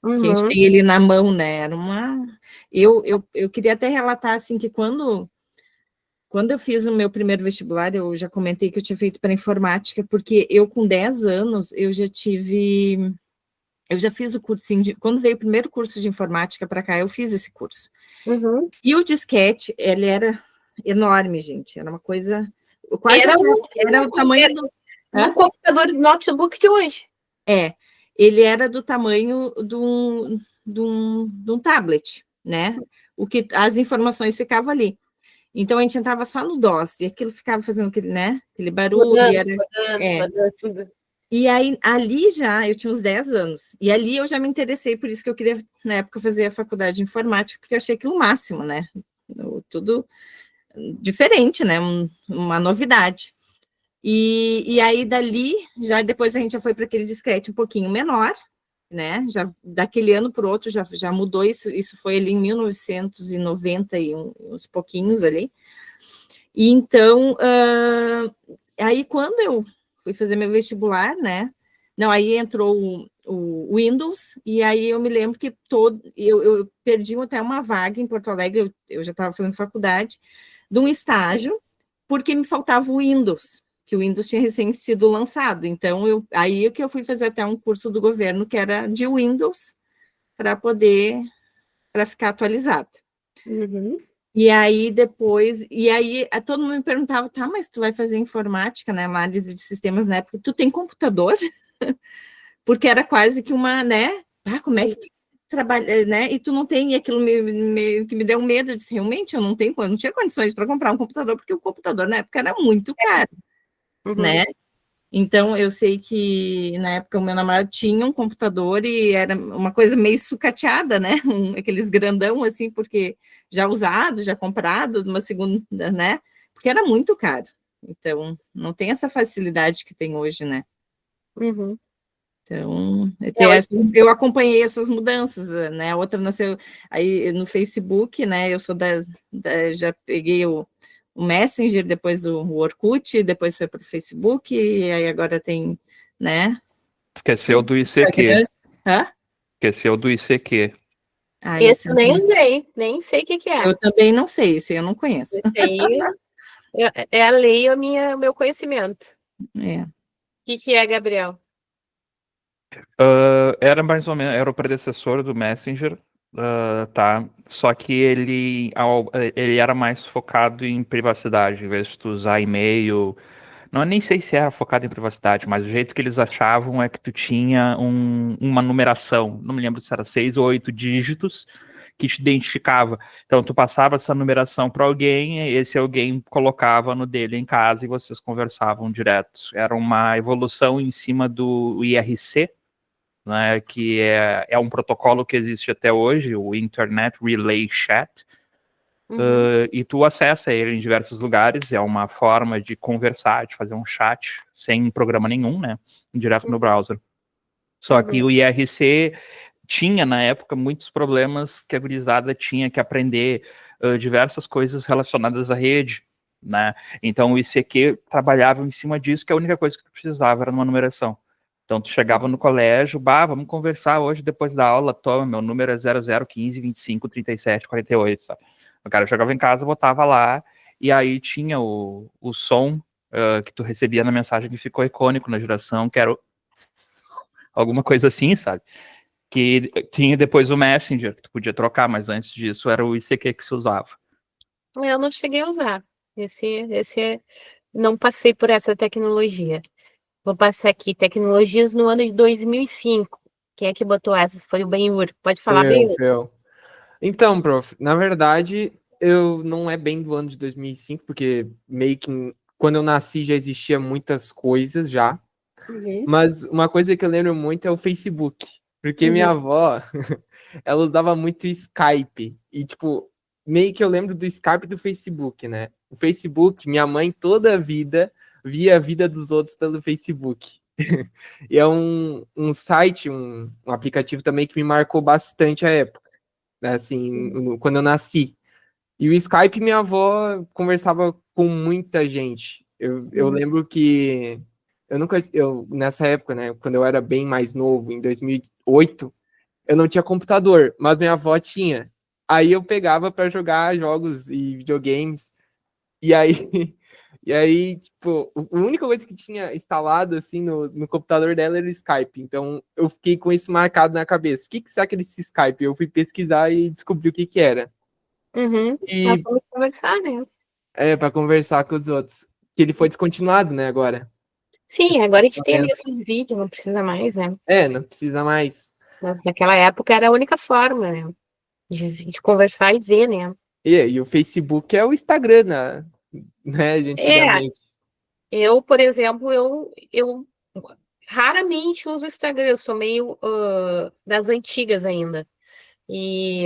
Speaker 5: Que a gente
Speaker 1: Uhum.
Speaker 5: tem ele na mão, né? Era uma... Eu queria até relatar, assim, que quando eu fiz o meu primeiro vestibular, eu já comentei que eu tinha feito para informática, porque eu, com 10 anos, eu já fiz o cursinho quando veio o primeiro curso de informática para cá, eu fiz esse curso.
Speaker 1: Uhum.
Speaker 5: E o disquete, ele era enorme, gente, era uma coisa, quase
Speaker 1: Era
Speaker 5: era o tamanho do...
Speaker 1: um computador notebook de hoje.
Speaker 5: Ele era do tamanho de um tablet, né? As informações ficavam ali. Então, a gente entrava só no DOS, e aquilo ficava fazendo aquele barulho.
Speaker 1: Rodando, tudo.
Speaker 5: E aí, ali já, eu tinha uns 10 anos, e ali eu já me interessei, por isso que eu queria, na época, fazer a faculdade de informática, porque eu achei aquilo o máximo, né? Tudo diferente, né? Uma novidade. E aí, dali, já depois a gente já foi para aquele disquete um pouquinho menor, né? Já daquele ano para o outro já mudou isso. Isso foi ali em 1990 e uns pouquinhos ali. E então, aí quando eu fui fazer meu vestibular, né? Não, aí entrou o Windows, e aí eu me lembro que eu perdi até uma vaga em Porto Alegre, eu já estava fazendo faculdade, de um estágio, porque me faltava o Windows, que o Windows tinha recém sido lançado. Então, aí que eu fui fazer até um curso do governo que era de Windows, para ficar atualizada.
Speaker 1: Uhum.
Speaker 5: E aí, depois, todo mundo me perguntava, tá, mas tu vai fazer informática, né, análise de sistemas na época, tu tem computador? Porque era quase que uma, né, como é que tu trabalha, né, e tu não tem, e aquilo que me deu medo, eu disse, realmente, eu não tinha condições para comprar um computador, porque o computador na época era muito caro, né? Então, eu sei que na época o meu namorado tinha um computador e era uma coisa meio sucateada, né? Aqueles grandão, assim, porque já usado, já comprado, uma segunda, né? Porque era muito caro. Então, não tem essa facilidade que tem hoje, né?
Speaker 1: Uhum.
Speaker 5: Então, eu acompanhei essas mudanças, né? A outra nasceu aí no Facebook, né? Eu sou já peguei o Messenger, depois o Orkut, depois foi para o Facebook, e aí agora tem, né?
Speaker 3: Esqueceu do ICQ.
Speaker 5: Hã?
Speaker 3: Esqueceu do ICQ.
Speaker 1: Esse eu nem usei, nem sei o que é.
Speaker 5: Eu também não sei, esse eu não conheço.
Speaker 1: Esse aí é a lei, o meu conhecimento.
Speaker 5: É.
Speaker 1: O que é, Gabriel?
Speaker 3: Era mais ou menos, era o predecessor do Messenger, tá? Só que ele era mais focado em privacidade, em vez de tu usar e-mail. Não, nem sei se era focado em privacidade, mas o jeito que eles achavam é que tu tinha uma numeração, não me lembro se era 6 ou 8 dígitos, que te identificava. Então, tu passava essa numeração para alguém, e esse alguém colocava no dele em casa e vocês conversavam direto. Era uma evolução em cima do IRC, né, que é um protocolo que existe até hoje, o Internet Relay Chat, e tu acessa ele em diversos lugares, é uma forma de conversar, de fazer um chat sem programa nenhum, né, direto no browser. Só que o IRC tinha, na época, muitos problemas que a gurizada tinha que aprender diversas coisas relacionadas à rede, né, então o ICQ trabalhava em cima disso, que a única coisa que tu precisava era uma numeração. Então, tu chegava no colégio, vamos conversar hoje depois da aula, toma, meu número é 0015 25 37 48, sabe? O cara chegava em casa, botava lá, e aí tinha o som que tu recebia na mensagem que ficou icônico na geração, que era alguma coisa assim, sabe? Que tinha depois o Messenger, que tu podia trocar, mas antes disso era o ICQ que se usava.
Speaker 1: Eu não cheguei a usar. Não passei por essa tecnologia. Vou passar aqui, tecnologias no ano de 2005. Quem é que botou essas? Foi o Benhur. Pode falar, Benhur?
Speaker 7: Eu. Então, prof, na verdade, eu não é bem do ano de 2005, porque meio que quando eu nasci já existia muitas coisas já. Mas uma coisa que eu lembro muito é o Facebook, porque minha avó, ela usava muito Skype, e tipo, meio que eu lembro do Skype e do Facebook, né? O Facebook, minha mãe toda a vida via a vida dos outros pelo Facebook. E é um site, um aplicativo também que me marcou bastante a época, né, assim, quando eu nasci. E o Skype, minha avó conversava com muita gente. Eu lembro que nessa época, né, quando eu era bem mais novo, em 2008, eu não tinha computador, mas minha avó tinha. Aí eu pegava para jogar jogos e videogames. E aí, e aí, tipo, a única coisa que tinha instalado assim no computador dela era o Skype. Então eu fiquei com isso marcado na cabeça. O que será que era esse Skype? Eu fui pesquisar e descobri o que era.
Speaker 1: Nós
Speaker 7: E
Speaker 1: vamos conversar, né?
Speaker 7: para conversar com os outros. Que ele foi descontinuado, né, agora.
Speaker 1: Sim, agora a gente tem a ligação de vídeo, não precisa mais, né?
Speaker 7: Não precisa mais.
Speaker 1: Mas naquela época era a única forma, né? De conversar e ver, né?
Speaker 7: E o Facebook é o Instagram, né, de
Speaker 1: É,
Speaker 7: antigamente.
Speaker 1: eu, por exemplo, eu raramente uso o Instagram, eu sou meio das antigas ainda. E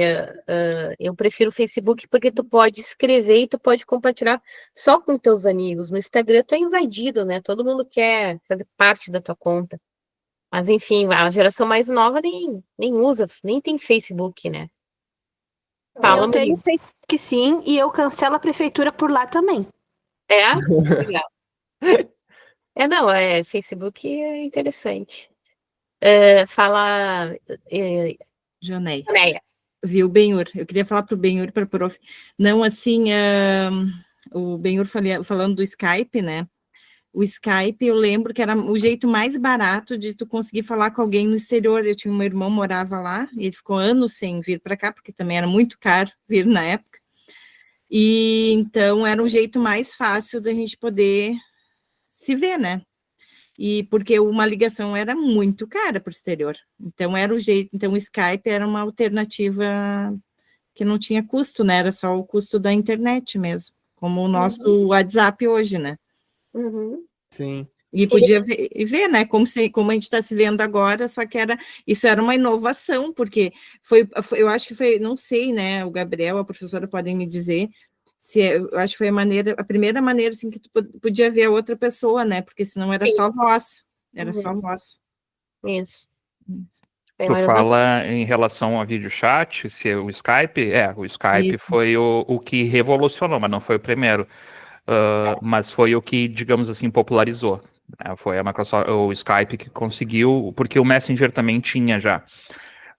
Speaker 1: eu prefiro o Facebook porque tu pode escrever e tu pode compartilhar só com teus amigos. No Instagram tu é invadido, né? Todo mundo quer fazer parte da tua conta. Mas enfim, a geração mais nova nem usa, nem tem Facebook, né? Fala,
Speaker 6: Eu tenho
Speaker 1: Maria.
Speaker 6: Facebook sim, e eu cancelo a prefeitura por lá também.
Speaker 1: É? Legal. Não, Facebook é interessante. Fala,
Speaker 5: Jonei.
Speaker 1: Neia.
Speaker 5: Viu, Benhur? Eu queria falar para o Benhur, para o prof. Não, assim, o Benhur falando do Skype, né? O Skype, eu lembro que era o jeito mais barato de tu conseguir falar com alguém no exterior. Eu tinha um irmão morava lá, e ele ficou anos sem vir para cá, porque também era muito caro vir na época. E então era um jeito mais fácil da gente poder se ver, né? E porque uma ligação era muito cara para o exterior. Então era o jeito, então o Skype era uma alternativa que não tinha custo, né? Era só o custo da internet mesmo, como o nosso WhatsApp hoje, né?
Speaker 1: Uhum.
Speaker 7: Sim.
Speaker 5: E podia ver, né? Como a gente está se vendo agora, só que isso era uma inovação, porque eu acho que foi, não sei, né? O Gabriel, a professora podem me dizer eu acho que foi a primeira maneira assim que tu podia ver a outra pessoa, né? Porque senão era só voz, era só voz.
Speaker 1: Isso.
Speaker 3: Tu fala em relação a vídeo chat, se é o Skype? O Skype
Speaker 5: Isso.
Speaker 3: foi o que revolucionou, mas não foi o primeiro. Mas foi o que, digamos assim, popularizou. Foi a Microsoft, o Skype que conseguiu, porque o Messenger também tinha já.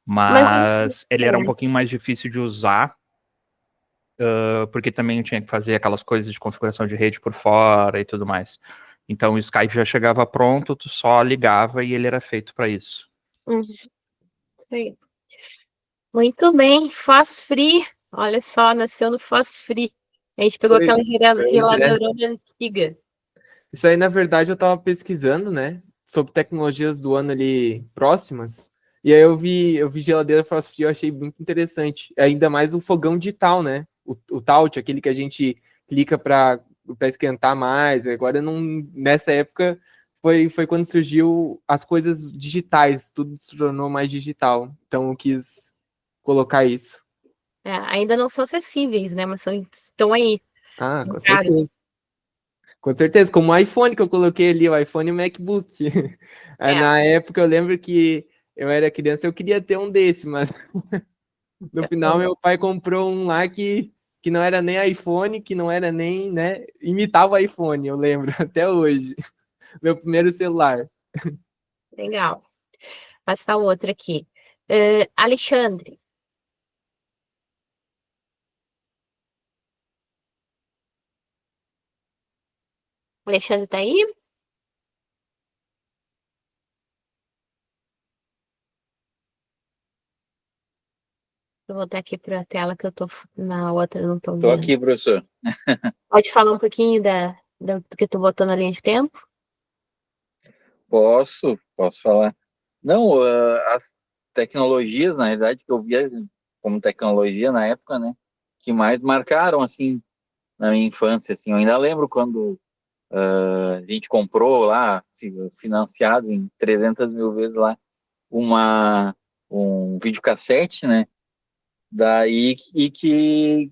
Speaker 3: Mas ele era um pouquinho mais difícil de usar, porque também tinha que fazer aquelas coisas de configuração de rede por fora e tudo mais. Então o Skype já chegava pronto, tu só ligava e ele era feito para isso.
Speaker 1: Sim. Muito bem, Faz Free. Olha só, nasceu no Faz Free. A gente pegou aquela geladeirona antiga.
Speaker 7: Isso aí, na verdade, eu tava pesquisando, né, sobre tecnologias do ano ali próximas, e aí eu vi geladeira frost free, eu achei muito interessante, ainda mais o fogão digital, né, o Taut, aquele que a gente clica para esquentar mais. Agora, nessa época, foi quando surgiu as coisas digitais, tudo se tornou mais digital, então eu quis colocar isso.
Speaker 1: Ainda não são acessíveis, né, mas estão aí.
Speaker 7: Ah, com
Speaker 1: Caros.
Speaker 7: certeza. Com certeza, como o iPhone que eu coloquei ali, o iPhone e o MacBook. Na época eu lembro que eu era criança, eu queria ter um desse, mas no final meu pai comprou um lá que não era nem iPhone, que não era nem, né, imitava o iPhone, eu lembro, até hoje. Meu primeiro celular.
Speaker 1: Legal. Passar o outro aqui. Alexandre. Alexandre tá aí? Vou voltar aqui para a tela que eu tô na outra, não tô
Speaker 8: Tô
Speaker 1: vendo.
Speaker 8: aqui, professor.
Speaker 1: Pode falar um pouquinho do que tu botou na linha de tempo?
Speaker 8: Posso falar. Não, as tecnologias, na realidade, que eu via como tecnologia na época, né, que mais marcaram, assim, na minha infância, assim, eu ainda lembro quando a gente comprou lá, financiado em 300 mil vezes lá, um videocassete, né, daí, e que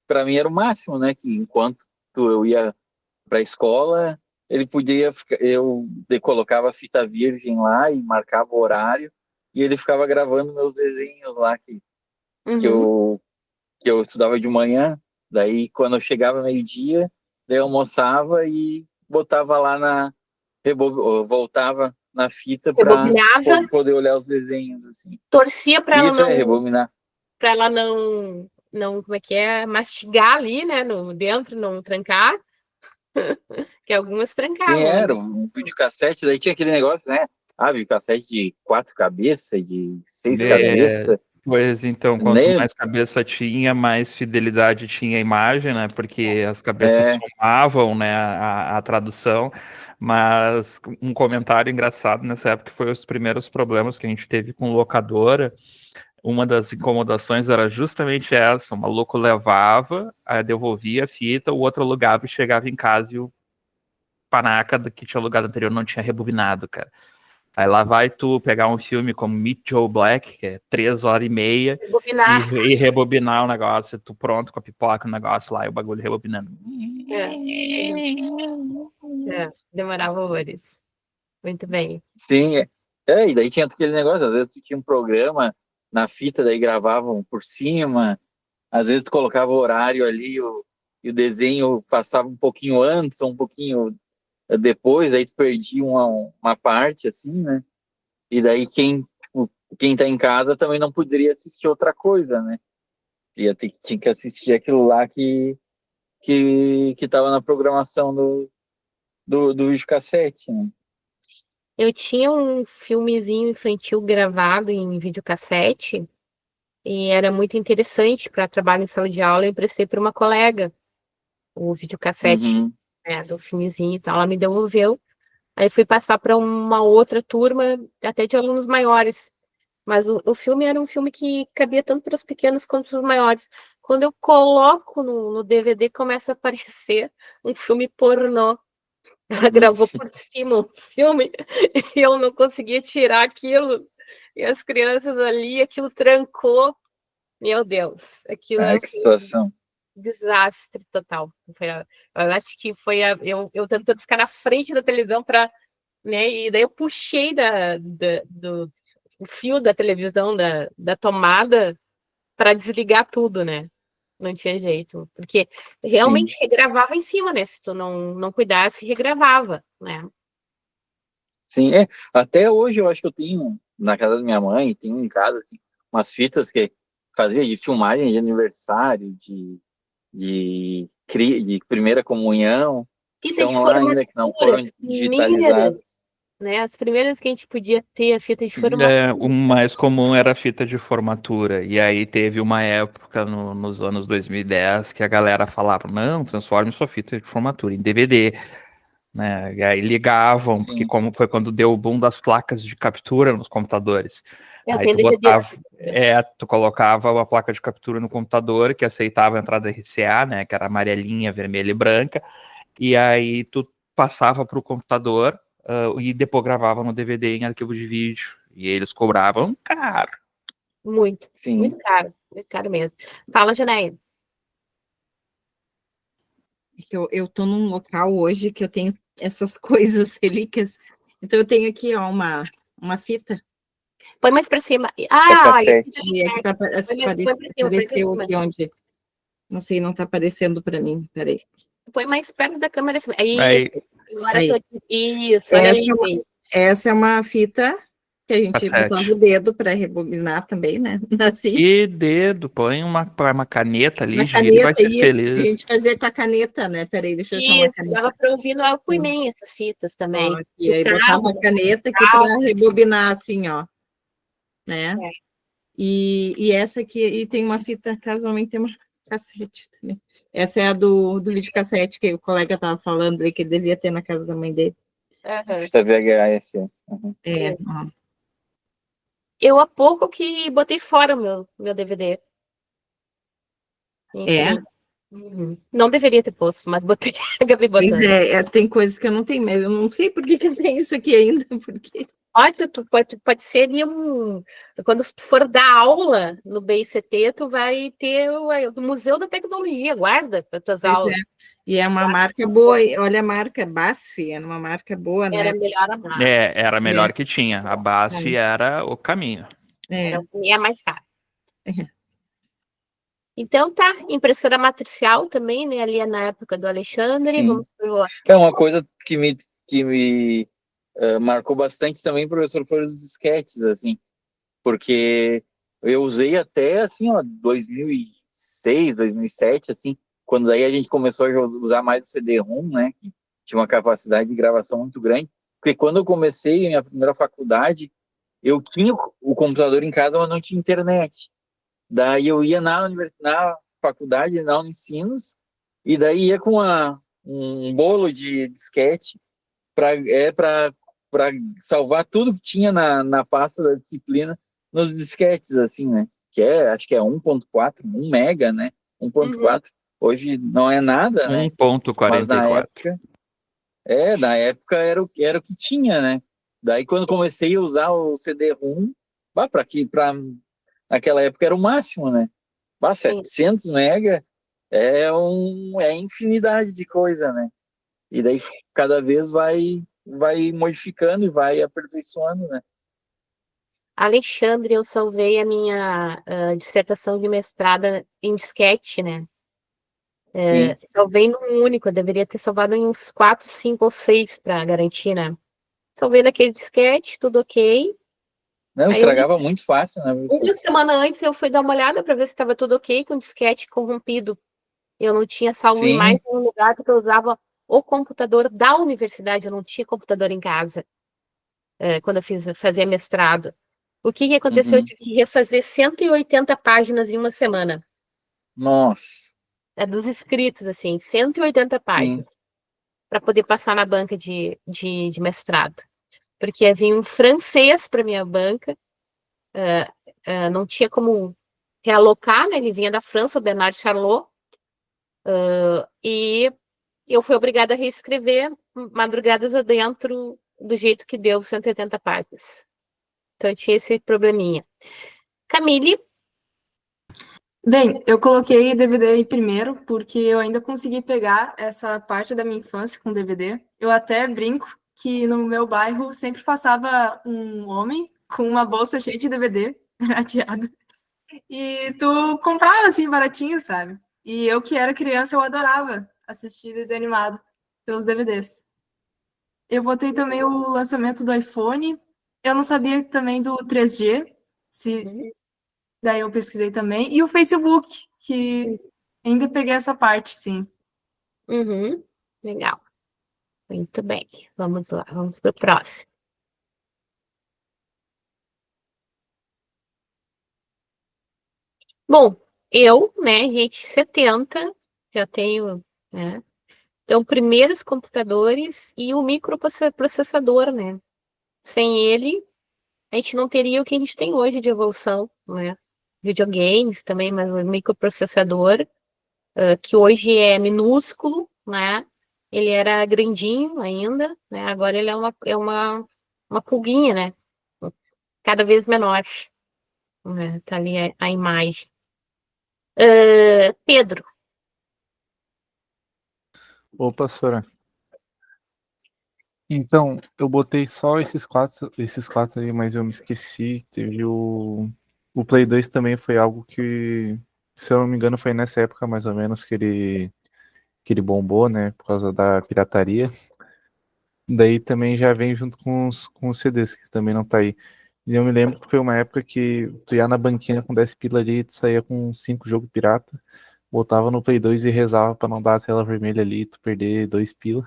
Speaker 8: para mim era o máximo, né, que enquanto eu ia para a escola, ele podia colocava a fita virgem lá e marcava o horário, e ele ficava gravando meus desenhos lá que
Speaker 1: Uhum.
Speaker 8: eu estudava de manhã. Daí quando eu chegava meio-dia, daí eu almoçava e botava lá voltava na fita para
Speaker 1: Rebobinava,
Speaker 8: poder olhar os desenhos assim.
Speaker 1: torcia para ela
Speaker 8: Isso é
Speaker 1: não,
Speaker 8: rebobinar.
Speaker 1: como é que é, mastigar ali, né, no dentro, não trancar, que algumas
Speaker 8: Sim,
Speaker 1: trancavam,
Speaker 8: era
Speaker 1: né?
Speaker 8: um videocassete, daí tinha aquele negócio, né? Ah, videocassete de 4 cabeças, de 6
Speaker 3: É,
Speaker 8: cabeças,
Speaker 3: pois então, quanto
Speaker 8: né?
Speaker 3: mais cabeça tinha, mais fidelidade tinha a imagem, né? Porque as cabeças
Speaker 8: É,
Speaker 3: somavam, né, a tradução. Mas um comentário engraçado nessa época foi os primeiros problemas que a gente teve com locadora. Uma das incomodações era justamente essa: o maluco levava, aí devolvia a fita, o outro alugava e chegava em casa e o panaca do que tinha alugado anterior não tinha rebobinado, cara. Aí lá vai tu pegar um filme como Meet Joe Black, que é 3 horas e meia,
Speaker 1: Rebobinar.
Speaker 3: e rebobinar o negócio, tu pronto com a pipoca, o negócio lá, e o bagulho rebobinando.
Speaker 1: É, demorava horrores. Muito bem.
Speaker 8: sim, e daí tinha aquele negócio, às vezes tu tinha um programa na fita, daí gravavam por cima, às vezes tu colocava o horário ali, e o desenho passava um pouquinho antes, ou um pouquinho depois, aí tu perdia uma parte, assim, né? E daí quem tá em casa também não poderia assistir outra coisa, né? Tinha que assistir aquilo lá que tava na programação do videocassete, né?
Speaker 1: Eu tinha um filmezinho infantil gravado em videocassete e era muito interessante para trabalho em sala de aula. Eu emprestei para uma colega o videocassete,
Speaker 8: Uhum,
Speaker 1: né, do filmezinho e tal. Ela me devolveu. Aí fui passar para uma outra turma, até de alunos maiores. Mas o filme era um filme que cabia tanto para os pequenos quanto para os maiores. Quando eu coloco no DVD, começa a aparecer um filme pornô. Ela
Speaker 8: uhum.
Speaker 1: gravou por cima o filme e eu não conseguia tirar aquilo. E as crianças ali, aquilo trancou. Meu Deus, aquilo
Speaker 8: Ah, que
Speaker 1: foi um
Speaker 8: situação.
Speaker 1: desastre total. Eu acho que eu tentando ficar na frente da televisão para, né? E daí eu puxei do o fio da televisão, da tomada, para desligar tudo, né? Não tinha jeito, porque
Speaker 8: Sim,
Speaker 1: realmente regravava em cima, né? Se tu não cuidasse, regravava, né?
Speaker 8: sim. Até hoje eu acho que eu tenho, na casa da minha mãe, tenho em casa, assim, umas fitas que fazia de filmagem de aniversário, de primeira comunhão,
Speaker 1: Fita de
Speaker 8: estão lá ainda que não
Speaker 1: formatura,
Speaker 8: foram
Speaker 1: as primeiras,
Speaker 8: digitalizadas.
Speaker 1: né? As primeiras que a gente podia ter, a fita de
Speaker 3: É, o
Speaker 1: formatura.
Speaker 3: mais comum era a fita de formatura. E aí teve uma época nos anos 2010 que a galera falava, não, transforme sua fita de formatura em DVD, né? E aí ligavam, porque
Speaker 8: Sim,
Speaker 3: como foi quando deu o boom das placas de captura nos computadores.
Speaker 1: Eu
Speaker 3: Aí
Speaker 1: tenho
Speaker 3: tu
Speaker 1: DVD da
Speaker 3: botava,
Speaker 1: formatura.
Speaker 3: tu colocava a placa de captura no computador que aceitava a entrada RCA, né? Que era amarelinha, vermelha e branca. E aí tu passava para o computador, e depois gravava no DVD em arquivo de vídeo. E eles cobravam caro.
Speaker 1: Muito,
Speaker 8: sim.
Speaker 1: muito caro mesmo. Fala, Janaína.
Speaker 5: Eu tô num local hoje que eu tenho essas coisas, relíquias. Então, eu tenho aqui, ó, uma fita.
Speaker 1: Põe mais pra cima.
Speaker 8: É
Speaker 1: Olha, aqui tá
Speaker 8: cassete.
Speaker 5: E aqui
Speaker 1: certo. Põe pra cima, põe pra
Speaker 5: apareceu
Speaker 1: cima.
Speaker 5: aqui onde. Não sei, não tá aparecendo para mim. Peraí.
Speaker 1: Põe mais perto da câmera assim. É
Speaker 3: Aí,
Speaker 1: isso. Agora tô
Speaker 5: Aí.
Speaker 1: aqui. Isso, olha
Speaker 5: Essa
Speaker 1: ali,
Speaker 5: é uma,
Speaker 1: gente.
Speaker 5: essa é uma fita que a gente botava
Speaker 3: cassete.
Speaker 5: o dedo para rebobinar também, né? Assim.
Speaker 3: E dedo, põe uma caneta ali,
Speaker 5: Uma
Speaker 3: gira e vai
Speaker 5: caneta,
Speaker 3: ser
Speaker 5: isso. A
Speaker 3: feliz.
Speaker 5: gente fazia com a caneta, né? Peraí, deixa eu achar uma
Speaker 1: Isso, dava
Speaker 5: caneta.
Speaker 1: pra ouvir no
Speaker 5: Sim.
Speaker 1: Alckmin essas fitas
Speaker 5: Ó,
Speaker 1: também.
Speaker 5: aqui,
Speaker 1: Do
Speaker 5: aí botava
Speaker 1: carro,
Speaker 5: a caneta aqui para
Speaker 1: carro.
Speaker 5: rebobinar, assim, ó, né?
Speaker 1: É.
Speaker 5: E essa aqui, e tem uma fita, casualmente tem uma cassete também. Essa é a do videocassete que o colega estava falando aí, que ele devia ter na casa da mãe dele.
Speaker 1: Aham.
Speaker 8: Fita VHS. Uhum.
Speaker 5: É,
Speaker 1: Isso.
Speaker 5: ó.
Speaker 1: Eu há pouco que botei fora o meu DVD.
Speaker 5: É,
Speaker 1: Infelizmente. Uhum. Não deveria ter posto, mas botei. Acabei
Speaker 5: pois
Speaker 1: botando.
Speaker 5: tem coisas que eu não tenho, mas eu não sei por que que tem isso aqui ainda, porque
Speaker 1: Olha, pode ser ali quando tu for dar aula no BICT, tu vai ter o Museu da Tecnologia, guarda para tuas
Speaker 5: Pois é.
Speaker 1: aulas.
Speaker 5: E é uma marca boa, olha a marca BASF, é uma marca boa, né?
Speaker 1: Era melhor a marca.
Speaker 3: Era a melhor que tinha. A BASF era o caminho.
Speaker 1: É mais caro. Então tá, impressora matricial também, né? Ali na época do Alexandre.
Speaker 8: Sim.
Speaker 1: Vamos pro...
Speaker 8: É uma coisa que me marcou bastante também, professor, foram os disquetes, assim, porque eu usei até, assim, ó, 2006, 2007, assim, quando aí a gente começou a usar mais o CD-ROM, né, que tinha uma capacidade de gravação muito grande, porque quando eu comecei a minha primeira faculdade, eu tinha o computador em casa, mas não tinha internet. Daí eu ia na faculdade, na Unicinos, e daí ia com um bolo de disquete para salvar tudo que tinha na pasta da disciplina nos disquetes, assim, né? Acho que é 1.4, 1 mega, né? 1.4. Hoje não é nada, né? Mas
Speaker 3: 1.44.
Speaker 8: na época era o que tinha, né? Daí quando comecei a usar o CD-ROM, naquela época era o máximo, né? 700 mega é infinidade de coisa, né? E daí cada vez vai modificando e vai aperfeiçoando, né?
Speaker 1: Alexandre, eu salvei a minha dissertação de mestrado em disquete, né?
Speaker 8: Sim.
Speaker 1: Salvei num único, eu deveria ter salvado em uns 4, 5 ou 6 para garantir, né? Salvei naquele disquete, tudo ok.
Speaker 8: Não,
Speaker 1: Aí
Speaker 8: estragava muito fácil, né?
Speaker 1: uma semana antes eu fui dar uma olhada para ver se estava tudo ok com o disquete corrompido. Eu não tinha salvo em mais nenhum lugar porque eu usava o computador da universidade, eu não tinha computador em casa quando eu fazia mestrado. O que aconteceu? Eu tive que refazer 180 páginas em uma semana.
Speaker 8: Nossa.
Speaker 1: Dos escritos, assim, 180 páginas. Para poder passar na banca de mestrado. Porque havia um francês para minha banca, não tinha como realocar, né? Ele vinha da França, o Bernard Charlot, e eu fui obrigada a reescrever madrugadas adentro do jeito que deu 180 páginas. Então eu tinha esse probleminha. Camille?
Speaker 9: Bem, eu coloquei DVD aí primeiro, porque eu ainda consegui pegar essa parte da minha infância com DVD. Eu até brinco que no meu bairro sempre passava um homem com uma bolsa cheia de DVD gradeado. E tu comprava assim baratinho, sabe? E eu que era criança, eu adorava assistir desenho animado pelos DVDs. Eu botei também o lançamento do iPhone. Eu não sabia também do 3G, daí eu pesquisei também. E o Facebook, que ainda peguei essa parte, sim.
Speaker 1: Legal. Muito bem. Vamos lá, vamos para o próximo. Bom, eu, né, gente, 70, já tenho, né? Então, primeiros computadores e o microprocessador, né? Sem ele, a gente não teria o que a gente tem hoje de evolução, né? Videogames também, mas o microprocessador, que hoje é minúsculo, né? Ele era grandinho ainda, né? Agora ele é uma pulguinha, né? Cada vez menor. Né? Tá ali a imagem. Pedro.
Speaker 10: Opa, Sora. Então, eu botei só esses quatro aí, mas eu me esqueci. Teve o Play 2 também foi algo que, se eu não me engano, foi nessa época mais ou menos que ele bombou, né? Por causa da pirataria. Daí também já vem junto com os CDs, que também não tá aí. E eu me lembro que foi uma época que tu ia na banquinha com 10 pila ali e tu saía com 5 jogos pirata, botava no Play 2 e rezava pra não dar a tela vermelha ali e tu perder 2 pila.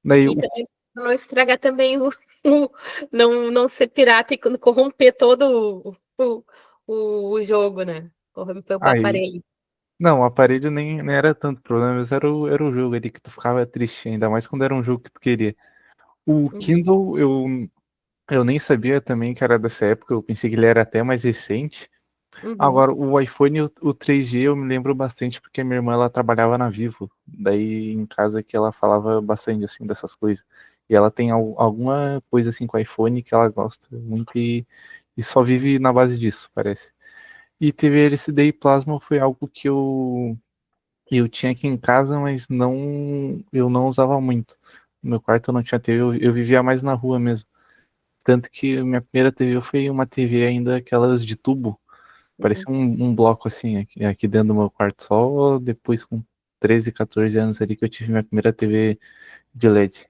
Speaker 10: Daí,
Speaker 1: E não estragar também não ser pirata e corromper todo o jogo, né? Corromper o aparelho.
Speaker 10: Não, o aparelho nem era tanto problema, mas era o jogo ali que tu ficava triste, ainda mais quando era um jogo que tu queria. O Kindle, eu nem sabia também que era dessa época, eu pensei que ele era até mais recente. Agora, o iPhone, o 3G, eu me lembro bastante porque minha irmã, ela trabalhava na Vivo, daí em casa que ela falava bastante, assim, dessas coisas. E ela tem alguma coisa assim com o iPhone que ela gosta muito e só vive na base disso, parece. E TV LCD e plasma foi algo que eu tinha aqui em casa, mas eu não usava muito. No meu quarto eu não tinha TV, eu vivia mais na rua mesmo. Tanto que minha primeira TV foi uma TV ainda aquelas de tubo. Parecia um bloco assim, aqui dentro do meu quarto. Só depois, com 13, 14 anos ali, que eu tive minha primeira TV de LED.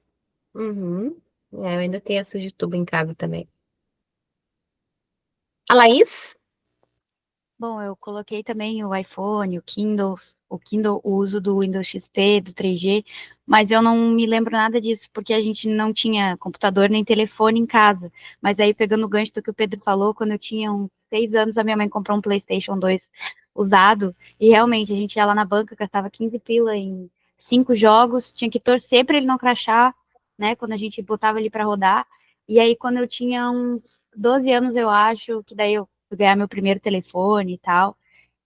Speaker 1: Uhum. É, eu ainda tenho essa de tubo em casa também. A Laís?
Speaker 11: Bom, eu coloquei também o iPhone, o Kindle, o uso do Windows XP, do 3G, mas eu não me lembro nada disso, porque a gente não tinha computador nem telefone em casa. Mas aí, pegando o gancho do que o Pedro falou, quando eu tinha uns 6 anos, a minha mãe comprou um PlayStation 2 usado, e realmente a gente ia lá na banca, gastava 15 pila em 5 jogos, tinha que torcer para ele não crashar, né, quando a gente botava ele para rodar. E aí, quando eu tinha uns 12 anos, eu acho, que daí eu ganhar meu primeiro telefone e tal.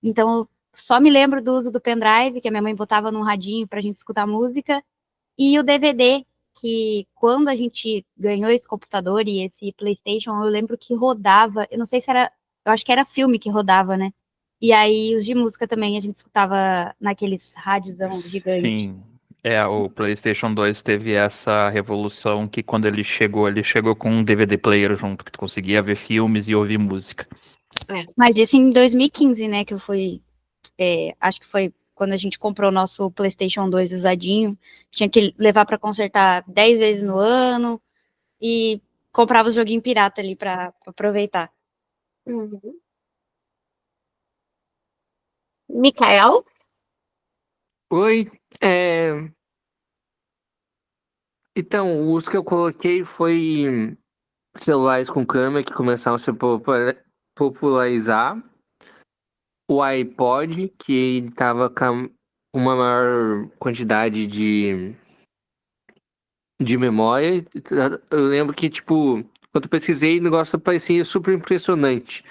Speaker 11: Então, eu só me lembro do uso do pendrive, que a minha mãe botava num radinho pra gente escutar música, e o DVD, que quando a gente ganhou esse computador e esse PlayStation, eu lembro que rodava, eu não sei se era, eu acho que era filme que rodava, né? E aí os de música também a gente escutava naqueles rádiozão gigante.
Speaker 3: Sim. O PlayStation 2 teve essa revolução que quando ele chegou com um DVD player junto, que tu conseguia ver filmes e ouvir música.
Speaker 11: Mas isso em 2015, né, que eu fui, acho que foi quando a gente comprou o nosso PlayStation 2 usadinho, tinha que levar para consertar 10 vezes no ano e comprava os joguinhos pirata ali para aproveitar.
Speaker 1: Uhum. Mikael?
Speaker 4: Oi, então, o uso que eu coloquei foi celulares com câmera que começaram a se popularizar. O iPod, que ele tava com uma maior quantidade de memória. Eu lembro que, tipo, quando eu pesquisei, o negócio parecia super impressionante.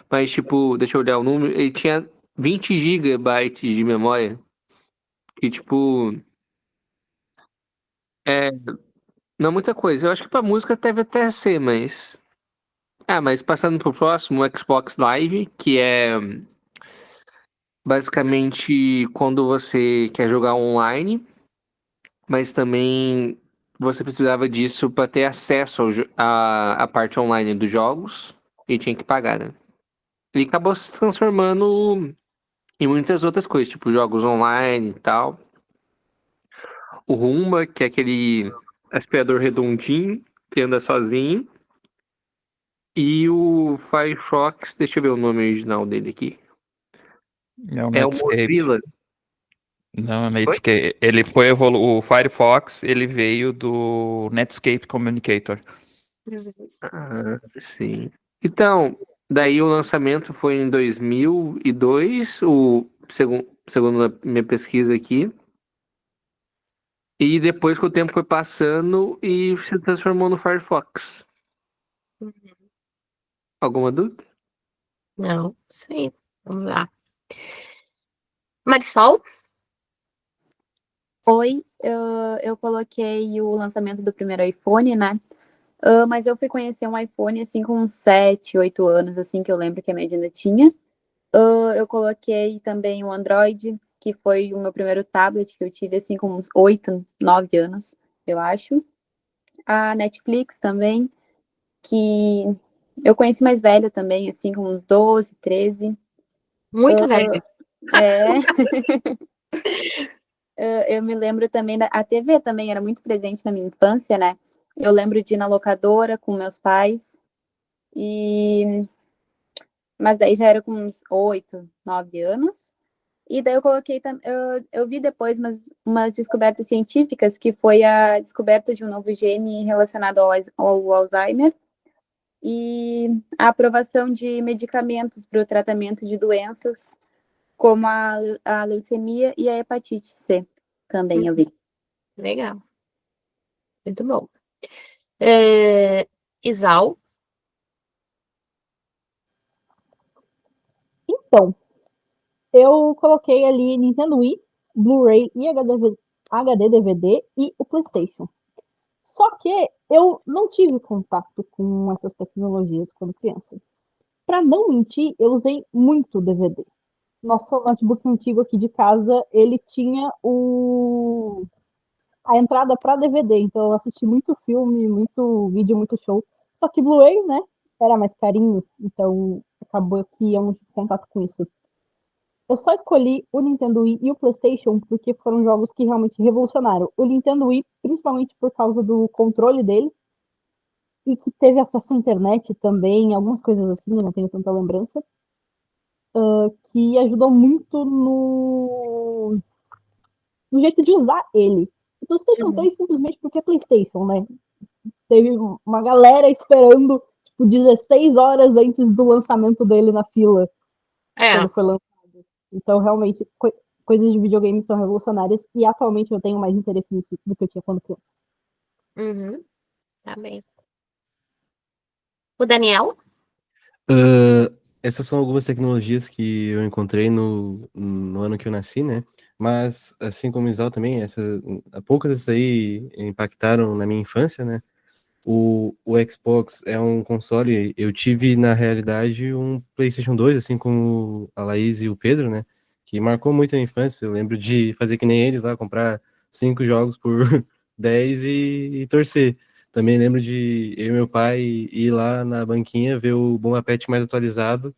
Speaker 4: Mas, tipo, deixa eu olhar o número, ele tinha 20 gigabytes de memória. Que, tipo, é, não é muita coisa. Eu acho que pra música deve até ser, mas. Ah, mas passando pro próximo, o Xbox Live, que é basicamente quando você quer jogar online, mas também você precisava disso para ter acesso à parte online dos jogos e tinha que pagar, né? Ele acabou se transformando em muitas outras coisas, tipo jogos online e tal. O Roomba, que é aquele aspirador redondinho que anda sozinho. E o Firefox, deixa eu ver o nome original dele aqui.
Speaker 3: É o
Speaker 4: É o
Speaker 3: Netscape.
Speaker 4: Mozilla.
Speaker 3: Não, é
Speaker 4: Oi?
Speaker 3: Netscape. Ele foi o Firefox, ele veio do Netscape Communicator.
Speaker 4: Ah, sim. Então, daí o lançamento foi em 2002, segundo a minha pesquisa aqui. E depois que o tempo foi passando e se transformou no Firefox. Alguma dúvida?
Speaker 1: Não, isso aí. Vamos lá. Marisol?
Speaker 11: Oi, eu coloquei o lançamento do primeiro iPhone, né? Mas eu fui conhecer um iPhone assim com uns 7, 8 anos, assim, que eu lembro que a Medina tinha. Eu coloquei também o Android, que foi o meu primeiro tablet que eu tive assim com uns 8, 9 anos, eu acho. A Netflix também, que eu conheci mais velha também, assim, com uns 12, 13.
Speaker 1: Muito velha.
Speaker 11: É. Eu me lembro também a TV também era muito presente na minha infância, né? Eu lembro de ir na locadora com meus pais, mas daí já era com uns 8, 9 anos. E daí eu coloquei, eu vi depois umas descobertas científicas, que foi a descoberta de um novo gene relacionado ao Alzheimer e a aprovação de medicamentos para o tratamento de doenças como a leucemia e a hepatite C, também eu vi.
Speaker 1: Legal. Muito bom. Isal?
Speaker 12: Então, eu coloquei ali Nintendo Wii, Blu-ray e HD DVD e o PlayStation. Só que eu não tive contato com essas tecnologias quando criança. Para não mentir, eu usei muito DVD. Nosso notebook antigo aqui de casa, ele tinha a entrada para DVD, então eu assisti muito filme, muito vídeo, muito show. Só que Blu-ray, né, era mais carinho, então acabou que eu não tive contato com isso. Eu só escolhi o Nintendo Wii e o PlayStation porque foram jogos que realmente revolucionaram. O Nintendo Wii, principalmente por causa do controle dele, e que teve acesso à internet também, algumas coisas assim, eu não tenho tanta lembrança, que ajudou muito no jeito de usar ele. O PlayStation 3 simplesmente porque é PlayStation, né? Teve uma galera esperando, tipo, 16 horas antes do lançamento dele na fila, quando foi lançado. Então, realmente, coisas de videogame são revolucionárias e atualmente eu tenho mais interesse nisso do que eu tinha quando criança.
Speaker 1: Tá bem. O Daniel?
Speaker 13: Essas são algumas tecnologias que eu encontrei no ano que eu nasci, né? Mas, assim como o Isal também, poucas dessas aí impactaram na minha infância, né? O Xbox é um console, eu tive, na realidade, um PlayStation 2, assim como a Laís e o Pedro, né? Que marcou muito a minha infância. Eu lembro de fazer que nem eles lá, comprar 5 jogos por 10 e torcer. Também lembro de eu e meu pai ir lá na banquinha ver o Bomba Pet mais atualizado,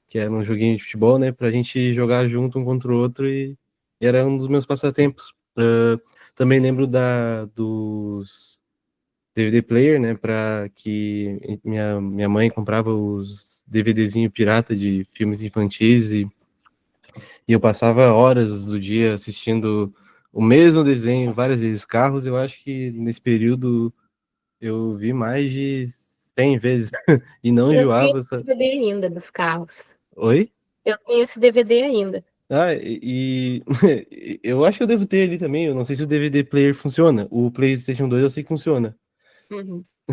Speaker 13: que era um joguinho de futebol, né? Pra gente jogar junto um contra o outro e era um dos meus passatempos. Também lembro dos DVD player, né? Para que minha mãe comprava os DVDzinho pirata de filmes infantis e eu passava horas do dia assistindo o mesmo desenho várias vezes. Carros, eu acho que nesse período eu vi mais de 100 vezes e não
Speaker 1: Eu tenho
Speaker 13: enjoava.
Speaker 1: esse DVD ainda dos carros.
Speaker 13: Oi?
Speaker 1: Eu tenho esse DVD ainda.
Speaker 13: Eu acho que eu devo ter ali também. Eu não sei se o DVD player funciona. O PlayStation 2 eu sei que funciona.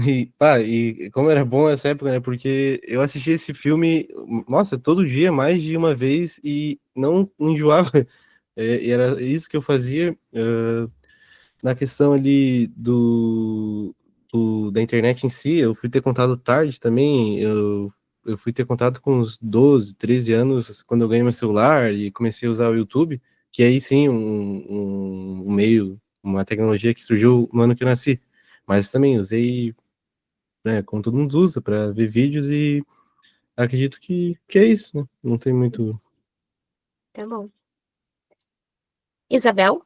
Speaker 13: E como era bom essa época, né? Porque eu assisti esse filme, nossa, todo dia, mais de uma vez, e não enjoava. E era isso que eu fazia. Na questão ali da internet em si, eu fui ter contato tarde também. Eu fui ter contato com uns 12, 13 anos, quando eu ganhei meu celular e comecei a usar o YouTube, que aí sim, um meio, uma tecnologia que surgiu no ano que eu nasci. Mas também usei, né, como todo mundo usa, para ver vídeos e acredito que é isso, né? Não tem muito.
Speaker 1: Tá bom. Isabel?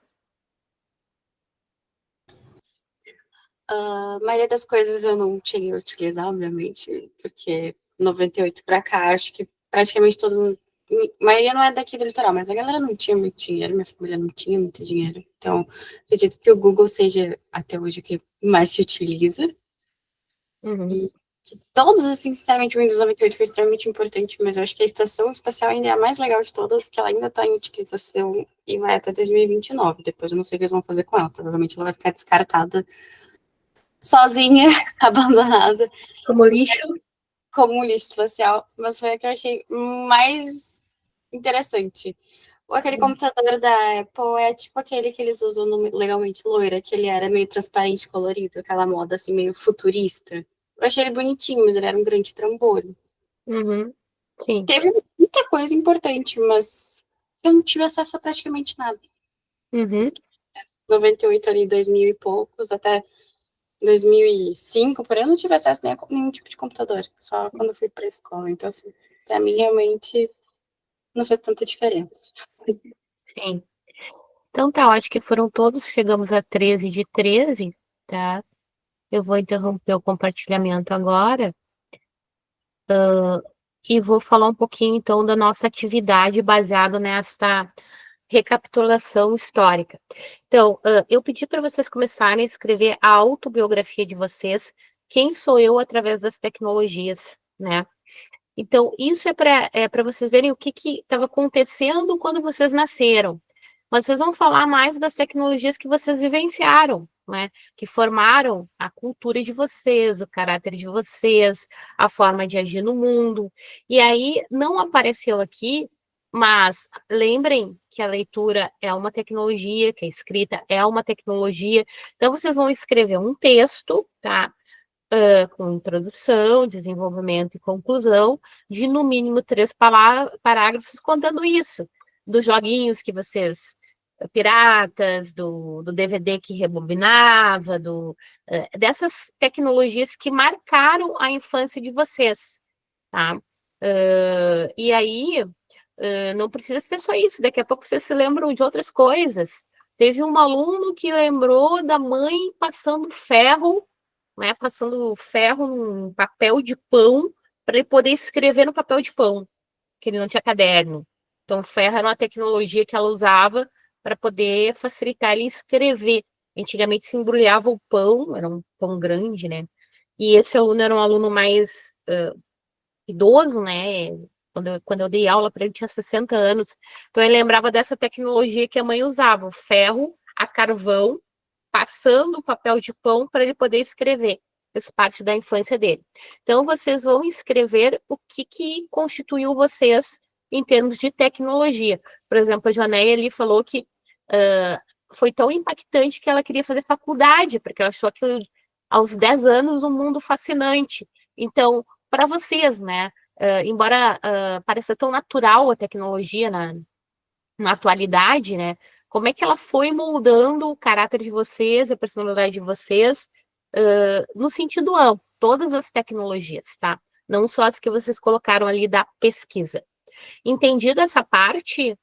Speaker 2: A maioria das coisas eu não cheguei a utilizar, obviamente, porque 98 pra cá, acho que praticamente todo mundo. A maioria não é daqui do litoral, mas a galera não tinha muito dinheiro, minha família não tinha muito dinheiro. Então, acredito que o Google seja até hoje o que mais se utiliza. E de todos, assim, sinceramente, o Windows 98 foi extremamente importante, mas eu acho que a estação espacial ainda é a mais legal de todas, que ela ainda está em utilização e vai até 2029. Depois eu não sei o que eles vão fazer com ela. Provavelmente ela vai ficar descartada sozinha, abandonada.
Speaker 1: Como lixo.
Speaker 2: Como um lixo espacial, mas foi a que eu achei mais interessante. Aquele computador da Apple é tipo aquele que eles usam no Legalmente Loira, que ele era meio transparente, colorido, aquela moda assim, meio futurista. Eu achei ele bonitinho, mas ele era um grande trambolho.
Speaker 1: Sim.
Speaker 2: Teve muita coisa importante, mas eu não tive acesso a praticamente nada. 98 ali, 2000 e poucos, até 2005, por aí eu não tive acesso a nenhum tipo de computador, só quando eu fui para a escola. Então, assim, para mim, realmente, não fez tanta diferença.
Speaker 1: Sim. Então tá, eu acho que foram todos, chegamos a 13 de 13, tá? Eu vou interromper o compartilhamento agora e vou falar um pouquinho, então, da nossa atividade baseado nessa recapitulação histórica. Então, eu pedi para vocês começarem a escrever a autobiografia de vocês, quem sou eu através das tecnologias, né? Então, isso é para vocês verem o que estava acontecendo quando vocês nasceram. Mas vocês vão falar mais das tecnologias que vocês vivenciaram, né? Que formaram a cultura de vocês, o caráter de vocês, a forma de agir no mundo. E aí, não apareceu aqui Mas lembrem que a leitura é uma tecnologia, que a escrita é uma tecnologia. Então, vocês vão escrever um texto, tá? Com introdução, desenvolvimento e conclusão, de no mínimo 3 parágrafos contando isso, dos joguinhos que vocês piratas, do DVD que rebobinava, dessas tecnologias que marcaram a infância de vocês, tá? E aí, não precisa ser só isso, daqui a pouco vocês se lembram de outras coisas. Teve um aluno que lembrou da mãe passando ferro, né, passando ferro num papel de pão para ele poder escrever no papel de pão, que ele não tinha caderno. Então, o ferro era uma tecnologia que ela usava para poder facilitar ele escrever. Antigamente se embrulhava o pão, era um pão grande, né? E esse aluno era um aluno mais idoso, né? Quando eu dei aula para ele, tinha 60 anos. Então, ele lembrava dessa tecnologia que a mãe usava, o ferro a carvão, passando o papel de pão para ele poder escrever. Faz parte da infância dele. Então, vocês vão escrever o que constituiu vocês em termos de tecnologia. Por exemplo, a Jonéia ali falou que foi tão impactante que ela queria fazer faculdade, porque ela achou que aos 10 anos um mundo fascinante. Então, para vocês, né? Embora pareça tão natural a tecnologia na atualidade, né? Como é que ela foi moldando o caráter de vocês, a personalidade de vocês, no sentido amplo, todas as tecnologias, tá? Não só as que vocês colocaram ali da pesquisa. Entendido essa parte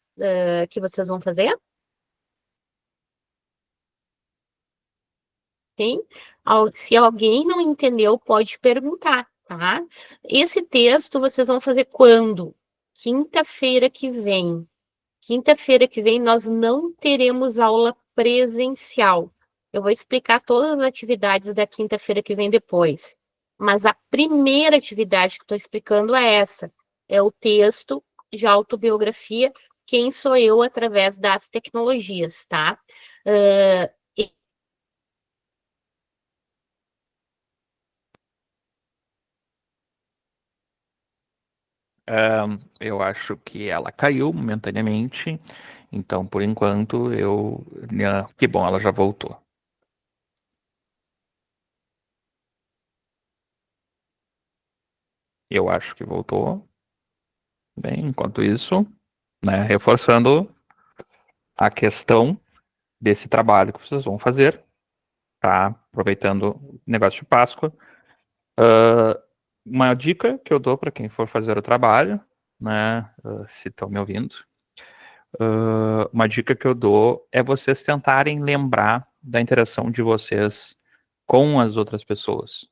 Speaker 1: que vocês vão fazer? Sim? Se alguém não entendeu, pode perguntar, tá? Esse texto vocês vão fazer quando? Quinta-feira que vem. Quinta-feira que vem nós não teremos aula presencial. Eu vou explicar todas as atividades da quinta-feira que vem depois. Mas a primeira atividade que estou explicando é essa. É o texto de autobiografia, Quem Sou Eu através das tecnologias, tá?
Speaker 3: Eu acho que ela caiu momentaneamente, então por enquanto que bom, ela já voltou. Eu acho que voltou. Bem, enquanto isso, né, reforçando a questão desse trabalho que vocês vão fazer, tá? Aproveitando o negócio de Páscoa. Uma dica que eu dou para quem for fazer o trabalho, né, se estão me ouvindo, uma dica que eu dou é vocês tentarem lembrar da interação de vocês com as outras pessoas.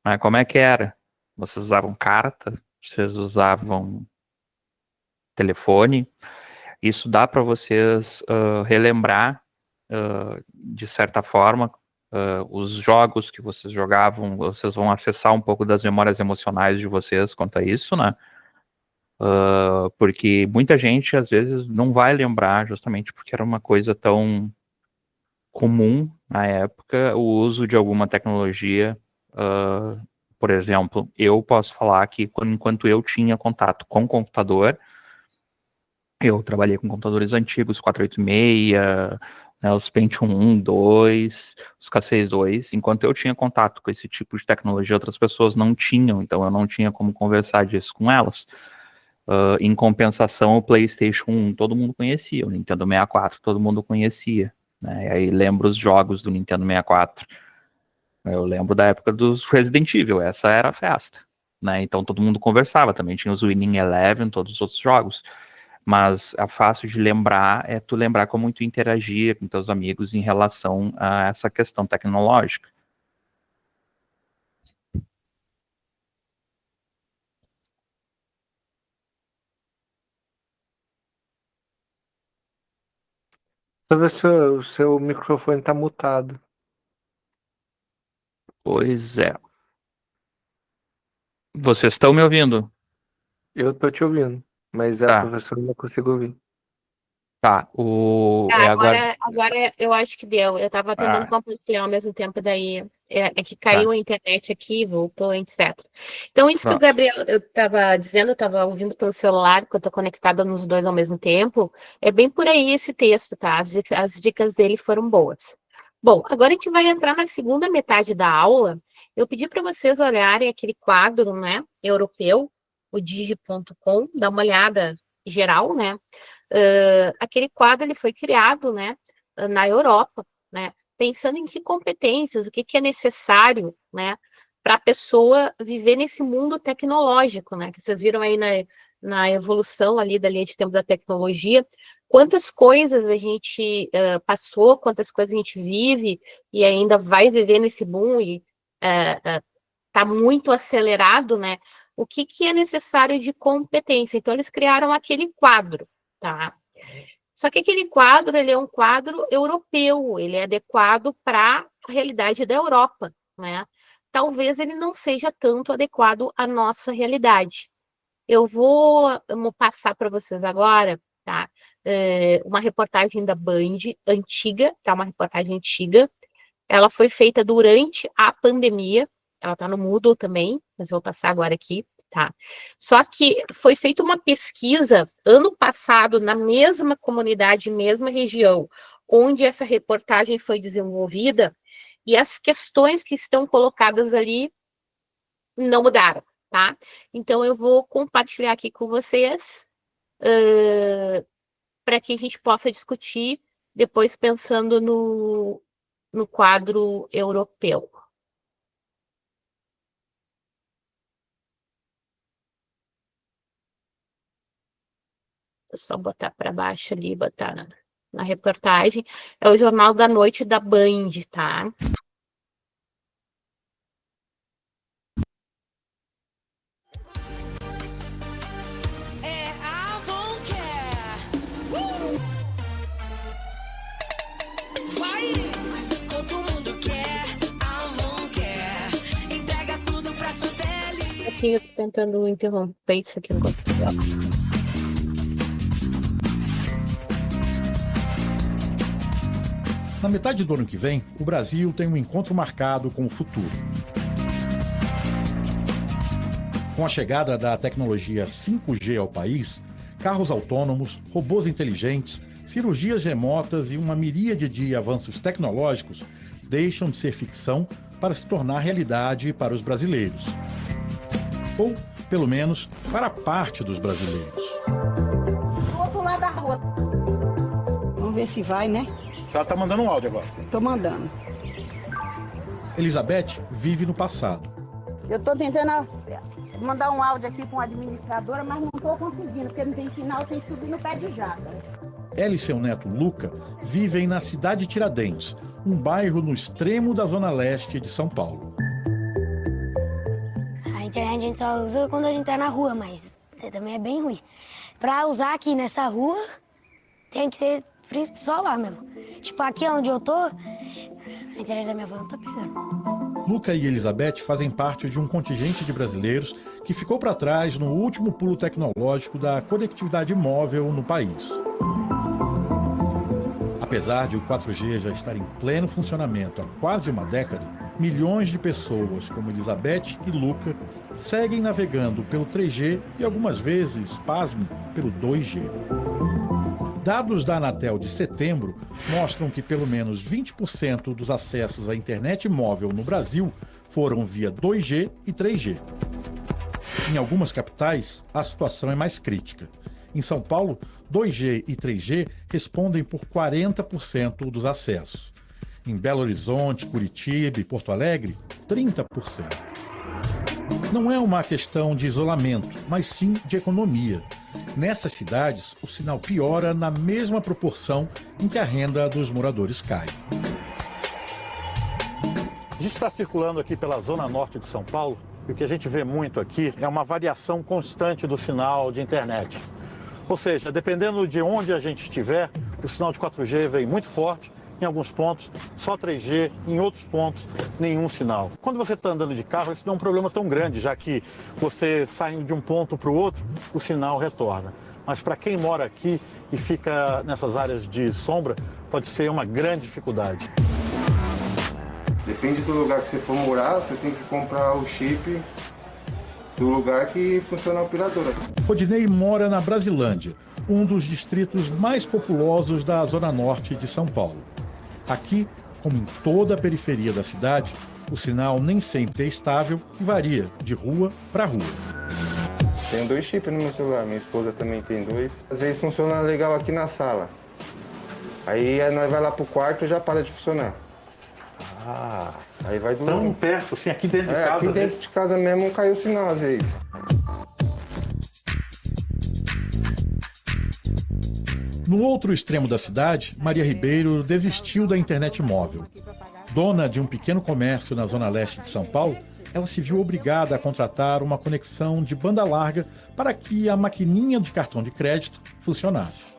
Speaker 3: Né? Como é que era? Vocês usavam carta? Vocês usavam telefone? Isso dá para vocês relembrar, de certa forma, os jogos que vocês jogavam. Vocês vão acessar um pouco das memórias emocionais de vocês quanto a isso, né? Porque muita gente, às vezes, não vai lembrar, justamente porque era uma coisa tão comum na época, o uso de alguma tecnologia. Por exemplo, eu posso falar que enquanto eu tinha contato com o computador, eu trabalhei com computadores antigos, 486, né, os Pentium 1, 2, os K62. Enquanto eu tinha contato com esse tipo de tecnologia, outras pessoas não tinham, então eu não tinha como conversar disso com elas. Em compensação, o PlayStation 1 todo mundo conhecia, o Nintendo 64 todo mundo conhecia. Né? E aí lembro os jogos do Nintendo 64. Eu lembro da época dos Resident Evil, essa era a festa. Né? Então todo mundo conversava, também tinha os Winning Eleven, todos os outros jogos. Mas a fácil de lembrar é tu lembrar como tu interagia com teus amigos em relação a essa questão tecnológica.
Speaker 4: Só ver se o seu microfone tá mutado.
Speaker 3: Pois é. Vocês estão me ouvindo?
Speaker 4: Eu tô te ouvindo, mas a
Speaker 3: Tá.
Speaker 4: professora não consigo ouvir.
Speaker 3: Tá,
Speaker 1: Agora eu acho que deu. Eu estava tentando compartilhar ao mesmo tempo, daí é que caiu a internet aqui, voltou, etc. Então, isso que o Gabriel eu estava dizendo, eu estava ouvindo pelo celular, porque eu estou conectada nos dois ao mesmo tempo, é bem por aí esse texto, tá? As dicas dele foram boas. Bom, agora a gente vai entrar na segunda metade da aula. Eu pedi para vocês olharem aquele quadro, né, europeu, o digi.com, dá uma olhada geral, né? Aquele quadro ele foi criado, né, na Europa, né, pensando em que competências, o que é necessário, né, para a pessoa viver nesse mundo tecnológico, né, que vocês viram aí na evolução ali da linha de tempo da tecnologia, quantas coisas a gente passou, quantas coisas a gente vive e ainda vai viver nesse boom e está muito acelerado, né, o que é necessário de competência. Então, eles criaram aquele quadro, tá? Só que aquele quadro, ele é um quadro europeu, ele é adequado para a realidade da Europa, né? Talvez ele não seja tanto adequado à nossa realidade. Eu vou passar para vocês agora, tá? Uma reportagem da Band, antiga, tá? Uma reportagem antiga. Ela foi feita durante a pandemia, ela está no Moodle também, mas eu vou passar agora aqui. Tá. Só que foi feita uma pesquisa ano passado na mesma comunidade, mesma região, onde essa reportagem foi desenvolvida, e as questões que estão colocadas ali não mudaram, tá? Então, eu vou compartilhar aqui com vocês para que a gente possa discutir, depois pensando no quadro europeu. Vou só botar para baixo ali, botar na reportagem. É o Jornal da Noite da Band, tá?
Speaker 14: Vai! Todo mundo quer, entrega tudo pra sua pele.
Speaker 1: Aqui eu tô tentando interromper isso aqui, não gosto dela.
Speaker 15: Na metade do ano que vem, o Brasil tem um encontro marcado com o futuro. Com a chegada da tecnologia 5G ao país, carros autônomos, robôs inteligentes, cirurgias remotas e uma miríade de avanços tecnológicos deixam de ser ficção para se tornar realidade para os brasileiros. Ou, pelo menos, para parte dos brasileiros.
Speaker 16: Do outro lado da rua. Vamos ver se vai, né?
Speaker 15: A senhora está mandando um áudio agora.
Speaker 16: Tô mandando.
Speaker 15: Elizabeth vive no passado.
Speaker 16: Eu tô tentando mandar um áudio aqui com a administradora, mas não tô conseguindo, porque não tem sinal, tem que subir no pé de jaca.
Speaker 15: Ela e seu neto Luca vivem na cidade de Tiradentes, um bairro no extremo da zona leste de São Paulo.
Speaker 17: A internet a gente só usa quando a gente tá na rua, mas também é bem ruim. Pra usar aqui nessa rua, tem que ser só lá mesmo. Tipo, aqui onde eu tô, a internet da minha avó não tá pegando.
Speaker 15: Luca e Elizabeth fazem parte de um contingente de brasileiros que ficou para trás no último pulo tecnológico da conectividade móvel no país. Apesar de o 4G já estar em pleno funcionamento há quase uma década, milhões de pessoas como Elizabeth e Luca seguem navegando pelo 3G e algumas vezes, pasme, pelo 2G. Dados da Anatel de setembro mostram que pelo menos 20% dos acessos à internet móvel no Brasil foram via 2G e 3G. Em algumas capitais, a situação é mais crítica. Em São Paulo, 2G e 3G respondem por 40% dos acessos. Em Belo Horizonte, Curitiba e Porto Alegre, 30%. Não é uma questão de isolamento, mas sim de economia. Nessas cidades, o sinal piora na mesma proporção em que a renda dos moradores cai.
Speaker 18: A gente está circulando aqui pela zona norte de São Paulo e o que a gente vê muito aqui é uma variação constante do sinal de internet. Ou seja, dependendo de onde a gente estiver, o sinal de 4G vem muito forte, em alguns pontos só 3G, em outros pontos nenhum sinal. Quando você está andando de carro, isso não é um problema tão grande, já que você saindo de um ponto para o outro, o sinal retorna. mas para quem mora aqui e fica nessas áreas de sombra, pode ser uma grande dificuldade.
Speaker 19: Depende do lugar que você for morar, você tem que comprar o chip do lugar que funciona a operadora.
Speaker 15: Rodinei mora na Brasilândia, um dos distritos mais populosos da Zona Norte de São Paulo. Aqui, como em toda a periferia da cidade, o sinal nem sempre é estável e varia de rua para rua.
Speaker 19: Tenho 2 chips no meu celular, minha esposa também tem 2. Às vezes funciona legal aqui na sala. Aí nós vai lá pro quarto e já para de funcionar. Aí vai do
Speaker 18: Tão perto, assim, aqui dentro de casa.
Speaker 19: Aqui dentro de casa mesmo caiu o sinal às vezes.
Speaker 15: No outro extremo da cidade, Maria Ribeiro desistiu da internet móvel. Dona de um pequeno comércio na zona leste de São Paulo, ela se viu obrigada a contratar uma conexão de banda larga para que a maquininha de cartão de crédito funcionasse.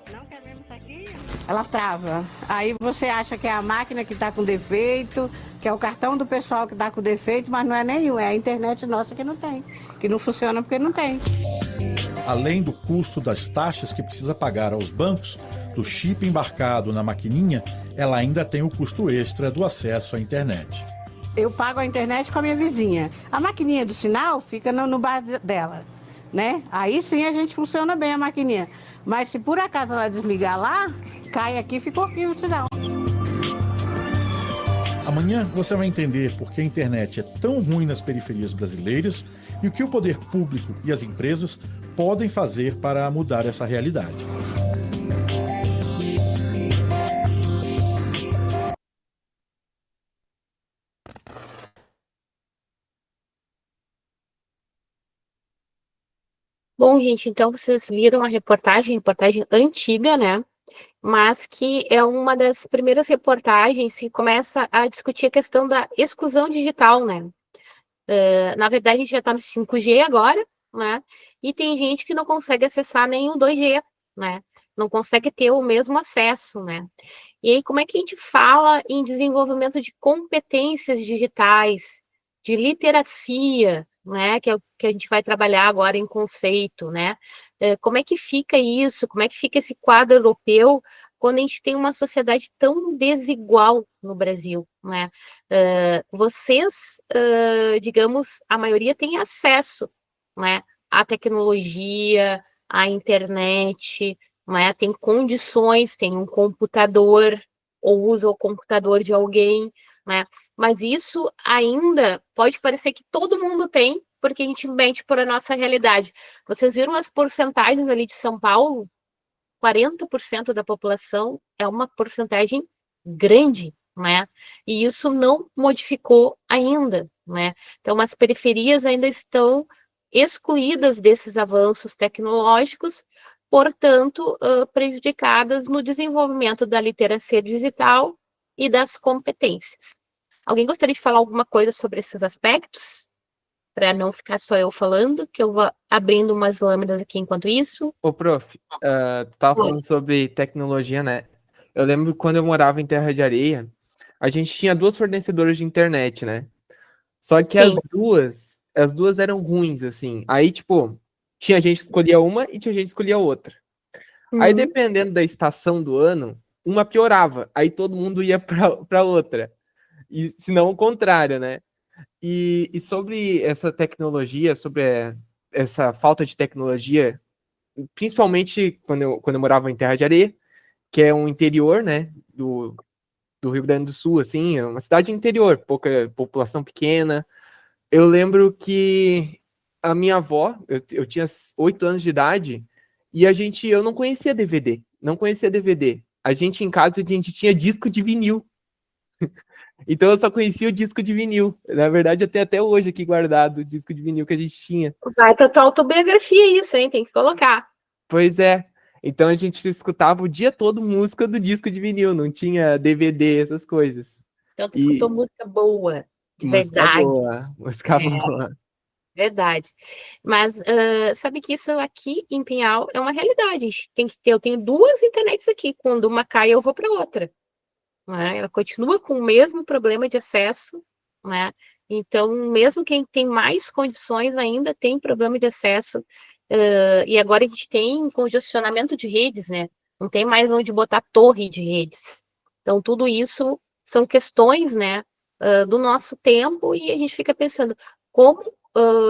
Speaker 16: Ela trava. Aí você acha que é a máquina que está com defeito, que é o cartão do pessoal que está com defeito, mas não é nenhum, é a internet nossa que não tem, que não funciona porque não tem.
Speaker 15: Além do custo das taxas que precisa pagar aos bancos, do chip embarcado na maquininha, ela ainda tem o custo extra do acesso à internet.
Speaker 16: Eu pago a internet com a minha vizinha. A maquininha do sinal fica no bar dela, né? Aí sim a gente funciona bem a maquininha. Mas se por acaso ela desligar lá, cai aqui e fica horrível o sinal.
Speaker 15: Amanhã você vai entender por que a internet é tão ruim nas periferias brasileiras e o que o poder público e as empresas podem fazer para mudar essa realidade.
Speaker 1: Bom, gente, então vocês viram a reportagem antiga, né? Mas que é uma das primeiras reportagens que começa a discutir a questão da exclusão digital, né? Na verdade, a gente já está no 5G agora, né? E tem gente que não consegue acessar nem o 2G, né? Não consegue ter o mesmo acesso, né? E aí, como é que a gente fala em desenvolvimento de competências digitais, de literacia, né? Que é o que a gente vai trabalhar agora em conceito, né? Como é que fica isso? Como é que fica esse quadro europeu quando a gente tem uma sociedade tão desigual no Brasil, né? Vocês, digamos, a maioria tem acesso, né, à tecnologia, à internet, né, tem condições, tem um computador, ou usa o computador de alguém, né? Mas isso ainda pode parecer que todo mundo tem, porque a gente mede por a nossa realidade. Vocês viram as porcentagens ali de São Paulo? 40% da população é uma porcentagem grande, né? E isso não modificou ainda, né? Então, as periferias ainda estão excluídas desses avanços tecnológicos, portanto, prejudicadas no desenvolvimento da literacia digital e das competências. Alguém gostaria de falar alguma coisa sobre esses aspectos? Para não ficar só eu falando, que eu vou abrindo umas lâminas aqui enquanto isso.
Speaker 7: Ô, prof, tu tava falando sobre tecnologia, né? Eu lembro quando eu morava em Terra de Areia, a gente tinha 2 fornecedoras de internet, né? Só que as duas eram ruins, assim. Aí, tipo, tinha gente que escolhia uma e tinha gente que escolhia outra. Aí, dependendo da estação do ano, uma piorava. Aí todo mundo ia pra outra. E, se não, o contrário, né? E sobre essa tecnologia, sobre essa falta de tecnologia, principalmente quando eu morava em Terra de Areia, que é um interior, né, do Rio Grande do Sul, assim, é uma cidade interior, pouca população pequena. Eu lembro que a minha avó, eu tinha 8 anos de idade, e eu não conhecia DVD, A gente, em casa, a gente tinha disco de vinil. Então eu só conhecia o disco de vinil. Na verdade, eu tenho até hoje aqui guardado o disco de vinil que a gente tinha.
Speaker 1: Vai para tua autobiografia isso, hein? Tem que colocar.
Speaker 7: Pois é. Então a gente escutava o dia todo música do disco de vinil, não tinha DVD, essas coisas.
Speaker 1: Então tu escutou música boa, de verdade.
Speaker 7: Música boa.
Speaker 1: Verdade. Mas sabe que isso aqui em Pinhal é uma realidade. Eu tenho 2 internets aqui. Quando uma cai, eu vou para outra. Né? Ela continua com o mesmo problema de acesso, né? Então, mesmo quem tem mais condições ainda tem problema de acesso e agora a gente tem congestionamento de redes, né? Não tem mais onde botar torre de redes. Então, tudo isso são questões, né, do nosso tempo, e a gente fica pensando como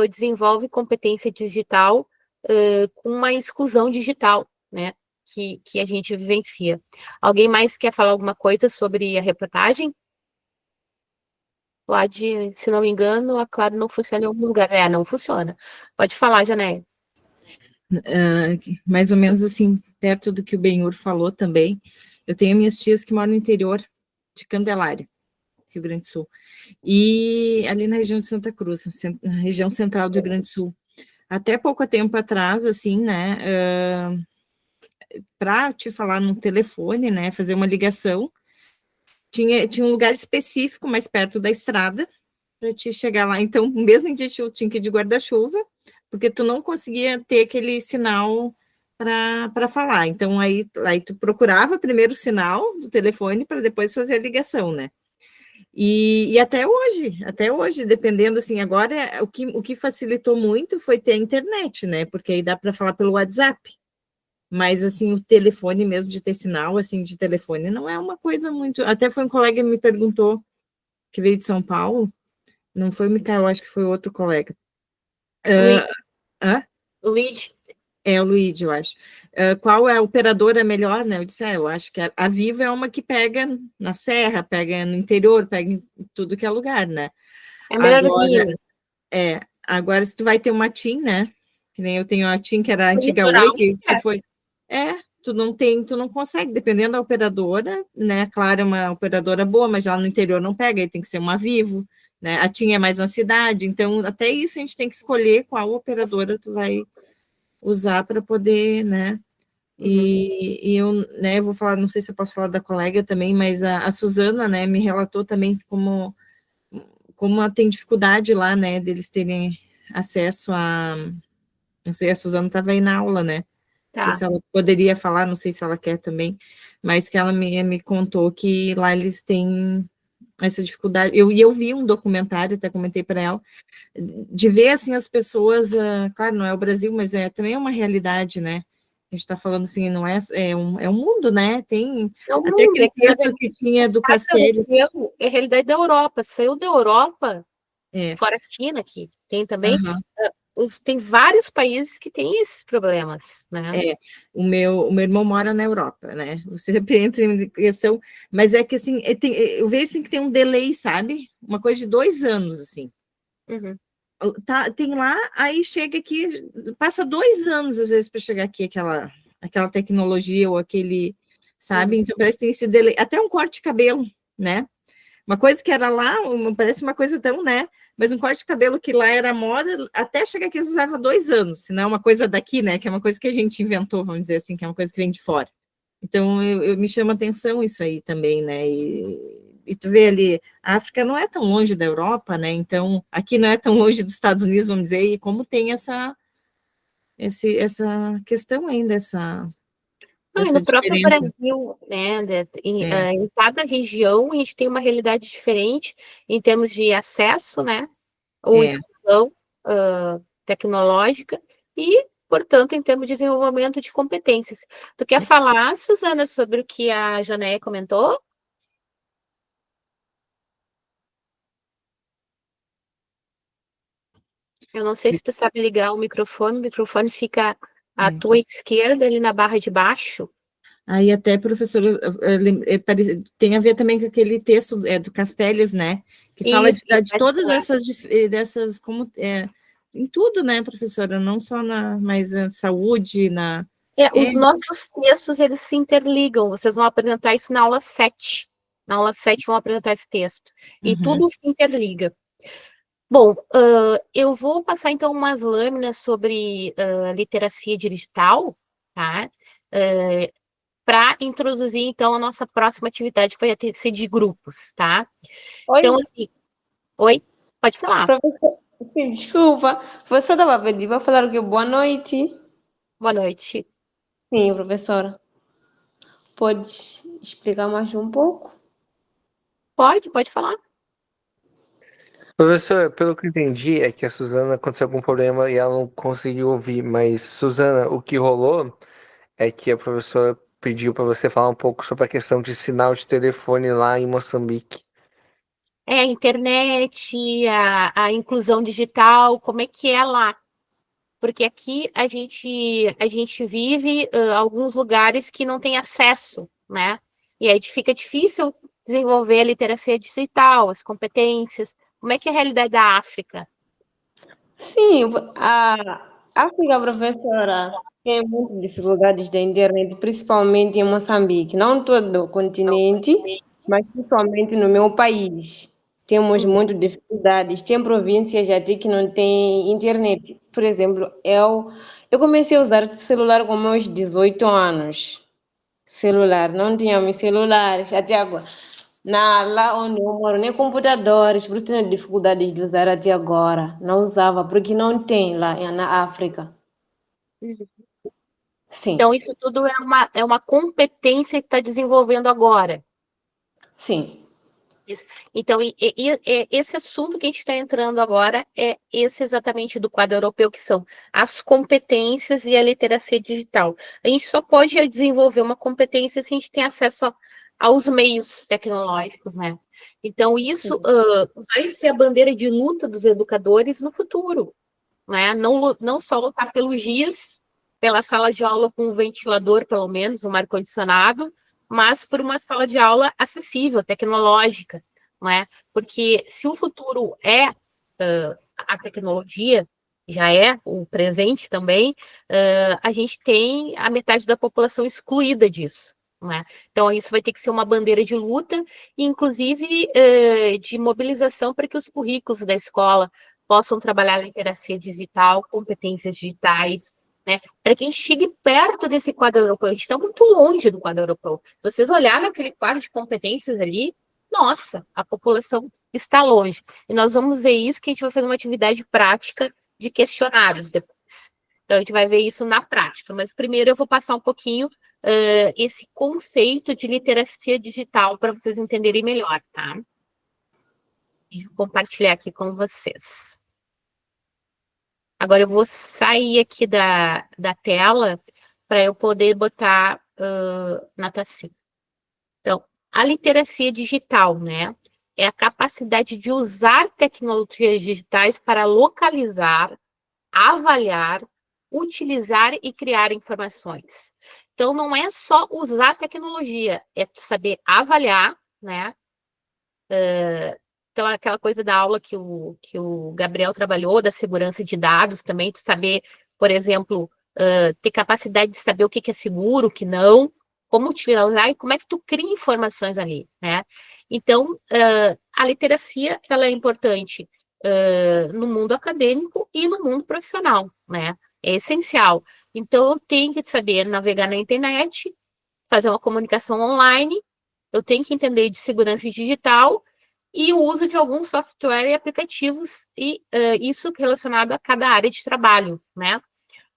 Speaker 1: desenvolve competência digital com uma exclusão digital, né, que a gente vivencia. Alguém mais quer falar alguma coisa sobre a reportagem? Pode, se não me engano, a Claro não funciona em alguns lugares. Não funciona. Pode falar, Janaé.
Speaker 5: Mais ou menos assim, perto do que o Benhur falou também. Eu tenho minhas tias que moram no interior de Candelária, Rio Grande do Sul, e ali na região de Santa Cruz, na região central do Rio Grande do Sul. Até pouco tempo atrás, assim, né, para te falar no telefone, né, fazer uma ligação, tinha um lugar específico mais perto da estrada para te chegar lá. Então, mesmo em dia tu tinha que ir de guarda-chuva, porque tu não conseguia ter aquele sinal para falar. Então, aí tu procurava primeiro o sinal do telefone para depois fazer a ligação, né? E até hoje, dependendo, assim, agora o que facilitou muito foi ter a internet, né? Porque aí dá para falar pelo WhatsApp. Mas, assim, o telefone mesmo, de ter sinal, assim, de telefone, não é uma coisa muito... Até foi um colega que me perguntou, que veio de São Paulo, não foi o Micael, acho que foi outro colega.
Speaker 1: Luigi.
Speaker 5: O Luigi, eu acho. Qual é a operadora melhor, né? Eu disse, eu acho que a Vivo é uma que pega na serra, pega no interior, pega em tudo que é lugar, né?
Speaker 1: É melhorzinho.
Speaker 5: Agora, se tu vai ter uma TIM, né? Que nem eu tenho a TIM, que era a antiga
Speaker 1: litoral,
Speaker 5: Oi, que foi... tu não consegue, dependendo da operadora, né? Claro, é uma operadora boa, mas já no interior não pega, aí tem que ser uma Vivo, né? A TIM é mais na cidade, então até isso a gente tem que escolher qual operadora tu vai usar para poder, né? E eu, né, vou falar, não sei se eu posso falar da colega também, mas a Suzana, né, me relatou também como ela tem dificuldade lá, né, deles terem acesso a, não sei, a Suzana estava aí na aula, né? Não sei se ela poderia falar, não sei se ela quer também, mas que ela me contou que lá eles têm essa dificuldade. Eu vi um documentário, até comentei para ela, de ver, assim, as pessoas, claro, não é o Brasil, mas também é uma realidade, né? A gente está falando assim, não é, é um mundo, né? Tem até aquele texto que tinha do Castells.
Speaker 1: É a realidade da Europa. Saiu da Europa, fora a China, aqui. Tem também... tem vários países que têm esses problemas, né?
Speaker 5: O meu irmão mora na Europa, né? Você sempre entra em questão, mas é que, assim, eu vejo, assim, que tem um delay, sabe? Uma coisa de 2 anos, assim. Tem lá, aí chega aqui, passa 2 anos, às vezes, para chegar aqui aquela tecnologia ou aquele, sabe? Então, parece que tem esse delay. Até um corte de cabelo, né? Uma coisa que era lá, parece uma coisa tão, né? Mas um corte de cabelo que lá era moda, até chegar aqui leva 2 anos, se não é uma coisa daqui, né? Que é uma coisa que a gente inventou, vamos dizer assim, que é uma coisa que vem de fora. Então, eu me chama atenção isso aí também, né? E tu vê ali, a África não é tão longe da Europa, né? Então, aqui não é tão longe dos Estados Unidos, vamos dizer, e como tem essa questão ainda,
Speaker 1: no próprio Brasil, né, em cada região a gente tem uma realidade diferente em termos de acesso, né, ou exclusão tecnológica e, portanto, em termos de desenvolvimento de competências. Tu quer falar, Suzana, sobre o que a Janaé comentou? Eu não sei se tu sabe ligar o microfone fica à tua esquerda, ali na barra de baixo.
Speaker 5: Aí até, professora, tem a ver também com aquele texto do Castells, né? Que fala de todas dessas como em tudo, né, professora? Não só mas na saúde,
Speaker 1: os nossos textos, eles se interligam. Vocês vão apresentar isso na aula 7. Na aula 7 vão apresentar esse texto. E tudo se interliga. Bom, eu vou passar, então, umas lâminas sobre literacia digital, tá? Para introduzir, então, a nossa próxima atividade, que vai ser de grupos, tá? Então, assim... Oi? Pode falar.
Speaker 20: Sim, desculpa. Professora Babedi, vai falar o quê? Boa noite.
Speaker 1: Boa noite.
Speaker 20: Sim, professora. Pode explicar mais um pouco?
Speaker 1: Pode falar.
Speaker 4: Professor, pelo que eu entendi é que a Suzana aconteceu algum problema e ela não conseguiu ouvir, mas Suzana, o que rolou é que a professora pediu para você falar um pouco sobre a questão de sinal de telefone lá em Moçambique.
Speaker 1: A internet, a inclusão digital, como é que é lá? Porque aqui a gente vive alguns lugares que não tem acesso, né? E aí fica difícil desenvolver a literacia digital, as competências. Como é que é a realidade da África?
Speaker 20: Sim, a África, professora, tem muitas dificuldades da internet, principalmente em Moçambique. Não todo o continente, mas principalmente no meu país. Temos muitas dificuldades. Tem províncias até que não tem internet. Por exemplo, eu comecei a usar celular com meus 18 anos. Celular, não tínhamos celulares até agora. Lá onde eu moro, nem computadores, por isso tenho dificuldades de usar até agora. Não usava, porque não tem lá na África. Sim.
Speaker 1: Então, isso tudo é uma competência que está desenvolvendo agora.
Speaker 20: Sim.
Speaker 1: Isso. Então, esse assunto que a gente está entrando agora é esse exatamente do quadro europeu, que são as competências e a literacia digital. A gente só pode desenvolver uma competência se a gente tem acesso aos meios tecnológicos, né? Então, isso vai ser a bandeira de luta dos educadores no futuro, né? Não só lutar pelos GIS, pela sala de aula com um ventilador, pelo menos, um ar-condicionado, mas por uma sala de aula acessível, tecnológica, não é? Porque se o futuro é a tecnologia, já é o presente também, a gente tem a metade da população excluída disso. Não é? Então, isso vai ter que ser uma bandeira de luta, inclusive de mobilização para que os currículos da escola possam trabalhar a literacia digital, competências digitais, né? Para que a gente chegue perto desse quadro europeu. A gente está muito longe do quadro europeu. Se vocês olharem aquele quadro de competências ali, nossa, a população está longe. E nós vamos ver isso, que a gente vai fazer uma atividade prática de questionários depois. Então, a gente vai ver isso na prática. Mas primeiro eu vou passar um pouquinho esse conceito de literacia digital para vocês entenderem melhor, tá? E vou compartilhar aqui com vocês. Agora eu vou sair aqui da tela para eu poder botar na tacinha. Então, a literacia digital, né? É a capacidade de usar tecnologias digitais para localizar, avaliar, utilizar e criar informações. Então, não é só usar tecnologia, é saber avaliar, né? Então, aquela coisa da aula que o Gabriel trabalhou, da segurança de dados também, de saber, por exemplo, ter capacidade de saber o que é seguro, o que não, como utilizar e como é que tu cria informações ali, né? Então, a literacia, ela é importante no mundo acadêmico e no mundo profissional, né? É essencial. Então, eu tenho que saber navegar na internet, fazer uma comunicação online, eu tenho que entender de segurança digital e o uso de alguns software e aplicativos, e isso relacionado a cada área de trabalho, né?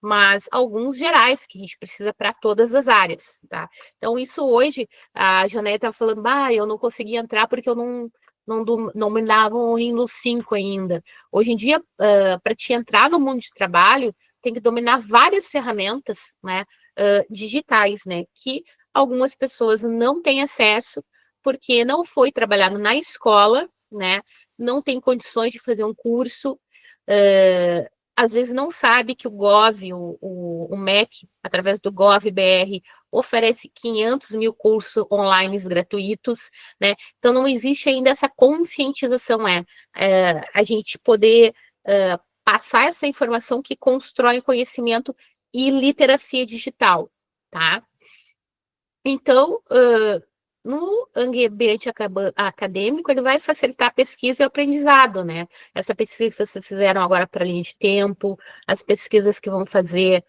Speaker 1: Mas alguns gerais, que a gente precisa para todas as áreas, tá? Então, isso hoje, a Janete estava falando, eu não consegui entrar porque eu não me davam o Windows 5 ainda. Hoje em dia, para te entrar no mundo de trabalho, tem que dominar várias ferramentas, né, digitais, né, que algumas pessoas não têm acesso porque não foi trabalhado na escola, né, não tem condições de fazer um curso, às vezes não sabe que o Gov, o MEC, através do Gov.br, oferece 500 mil cursos online gratuitos, né? Então, não existe ainda essa conscientização, a gente poder passar essa informação que constrói conhecimento e literacia digital, tá? Então, no ambiente acadêmico, ele vai facilitar a pesquisa e o aprendizado, né? Essa pesquisa que vocês fizeram agora para a linha de tempo, as pesquisas que vão fazer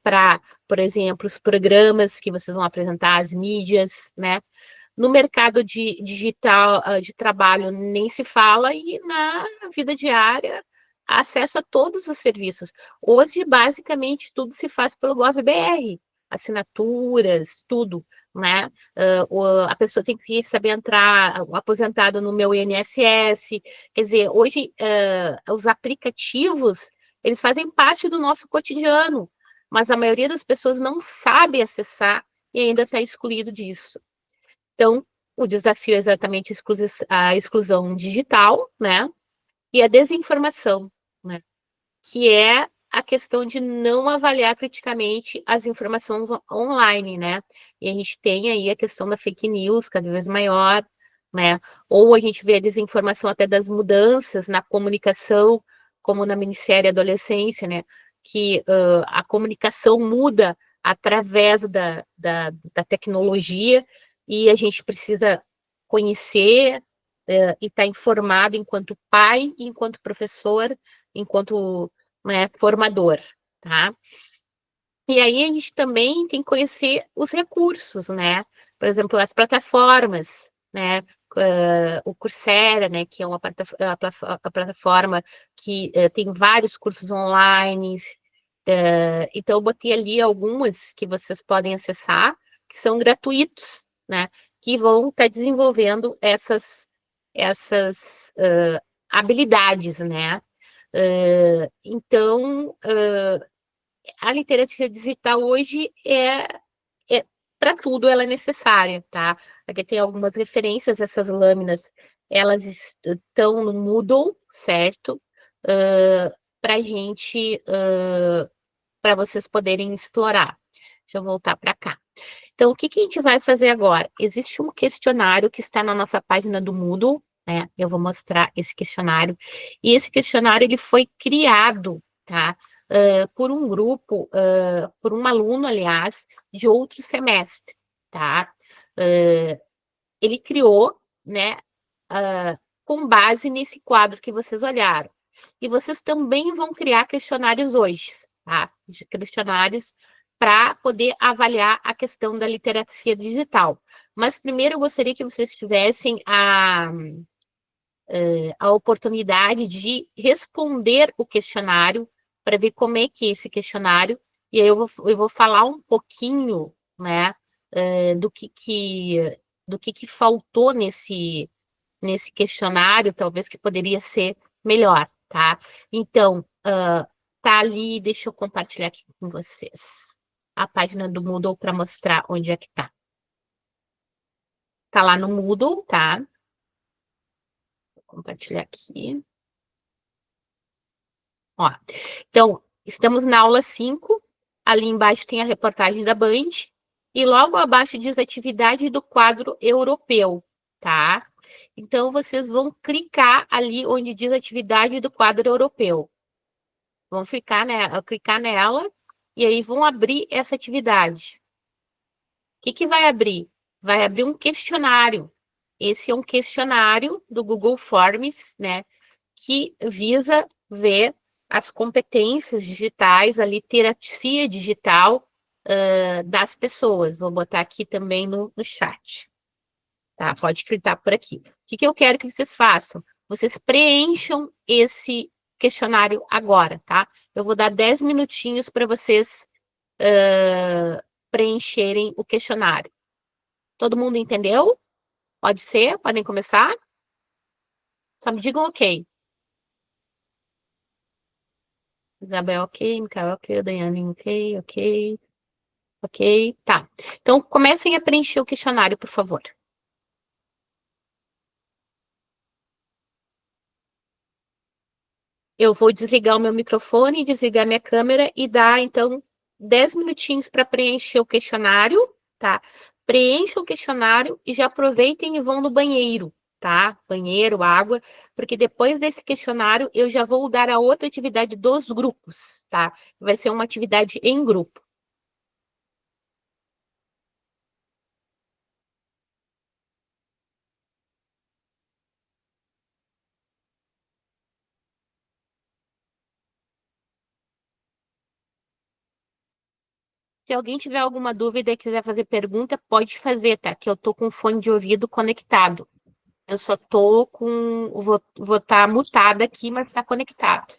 Speaker 1: para, por exemplo, os programas que vocês vão apresentar, as mídias, né? No mercado digital de trabalho nem se fala, e na vida diária, acesso a todos os serviços. Hoje, basicamente, tudo se faz pelo Gov.br. assinaturas, tudo, né? A pessoa tem que saber entrar, o aposentado no meu INSS. Quer dizer, hoje os aplicativos, eles fazem parte do nosso cotidiano, mas a maioria das pessoas não sabe acessar e ainda está excluído disso. Então, o desafio é exatamente a exclusão digital, né? E a desinformação, né? Que é a questão de não avaliar criticamente as informações online, né? E a gente tem aí a questão da fake news cada vez maior, né? Ou a gente vê a desinformação até das mudanças na comunicação, como na minissérie Adolescência, né? Que a comunicação muda através da tecnologia e a gente precisa conhecer e estar informado enquanto pai, enquanto professor, enquanto, né, formador, tá? E aí a gente também tem que conhecer os recursos, né? Por exemplo, as plataformas, né? O Coursera, né? Que é uma plataforma que tem vários cursos online. Então, eu botei ali algumas que vocês podem acessar, que são gratuitos, né? Que vão estar desenvolvendo essas habilidades, né? Então, a literacia digital hoje para tudo ela é necessária, tá? Aqui tem algumas referências, essas lâminas, elas estão no Moodle, certo? Para para vocês poderem explorar. Deixa eu voltar para cá. Então, o que a gente vai fazer agora? Existe um questionário que está na nossa página do Moodle, né? Eu vou mostrar esse questionário. E esse questionário, ele foi criado, tá? Por um grupo, por um aluno, aliás, de outro semestre, tá? Ele criou, né, com base nesse quadro que vocês olharam. E vocês também vão criar questionários hoje, tá? Questionários para poder avaliar a questão da literacia digital. Mas primeiro eu gostaria que vocês tivessem a oportunidade de responder o questionário para ver como é que é esse questionário, e aí eu vou falar um pouquinho, né, do que faltou nesse questionário, talvez que poderia ser melhor, tá? Então, tá ali, deixa eu compartilhar aqui com vocês a página do Moodle para mostrar onde é que tá. Tá lá no Moodle, tá? Vou compartilhar aqui. Ó, então, estamos na aula 5, ali embaixo tem a reportagem da Band, e logo abaixo diz atividade do quadro europeu, tá? Então, vocês vão clicar ali onde diz atividade do quadro europeu. Vão clicar nela, e aí vão abrir essa atividade. O que vai abrir? Vai abrir um questionário. Esse é um questionário do Google Forms, né? Que visa ver as competências digitais, a literacia digital das pessoas. Vou botar aqui também no chat. Tá? Pode clicar por aqui. O que eu quero que vocês façam? Vocês preencham esse questionário agora, tá? Eu vou dar 10 minutinhos para vocês preencherem o questionário. Todo mundo entendeu? Pode ser? Podem começar? Só me digam ok. Isabel, ok. Micael, ok. Daiane, ok. Ok. Ok. Tá. Então, comecem a preencher o questionário, por favor. Eu vou desligar o meu microfone, desligar minha câmera e dar, então, 10 minutinhos para preencher o questionário, tá? Preencham o questionário e já aproveitem e vão no banheiro, tá? Banheiro, água, porque depois desse questionário eu já vou dar a outra atividade dos grupos, tá? Vai ser uma atividade em grupo. Se alguém tiver alguma dúvida e quiser fazer pergunta, pode fazer, tá? Que eu tô com fone de ouvido conectado. Eu só tô com... Vou estar mutada aqui, mas está conectado.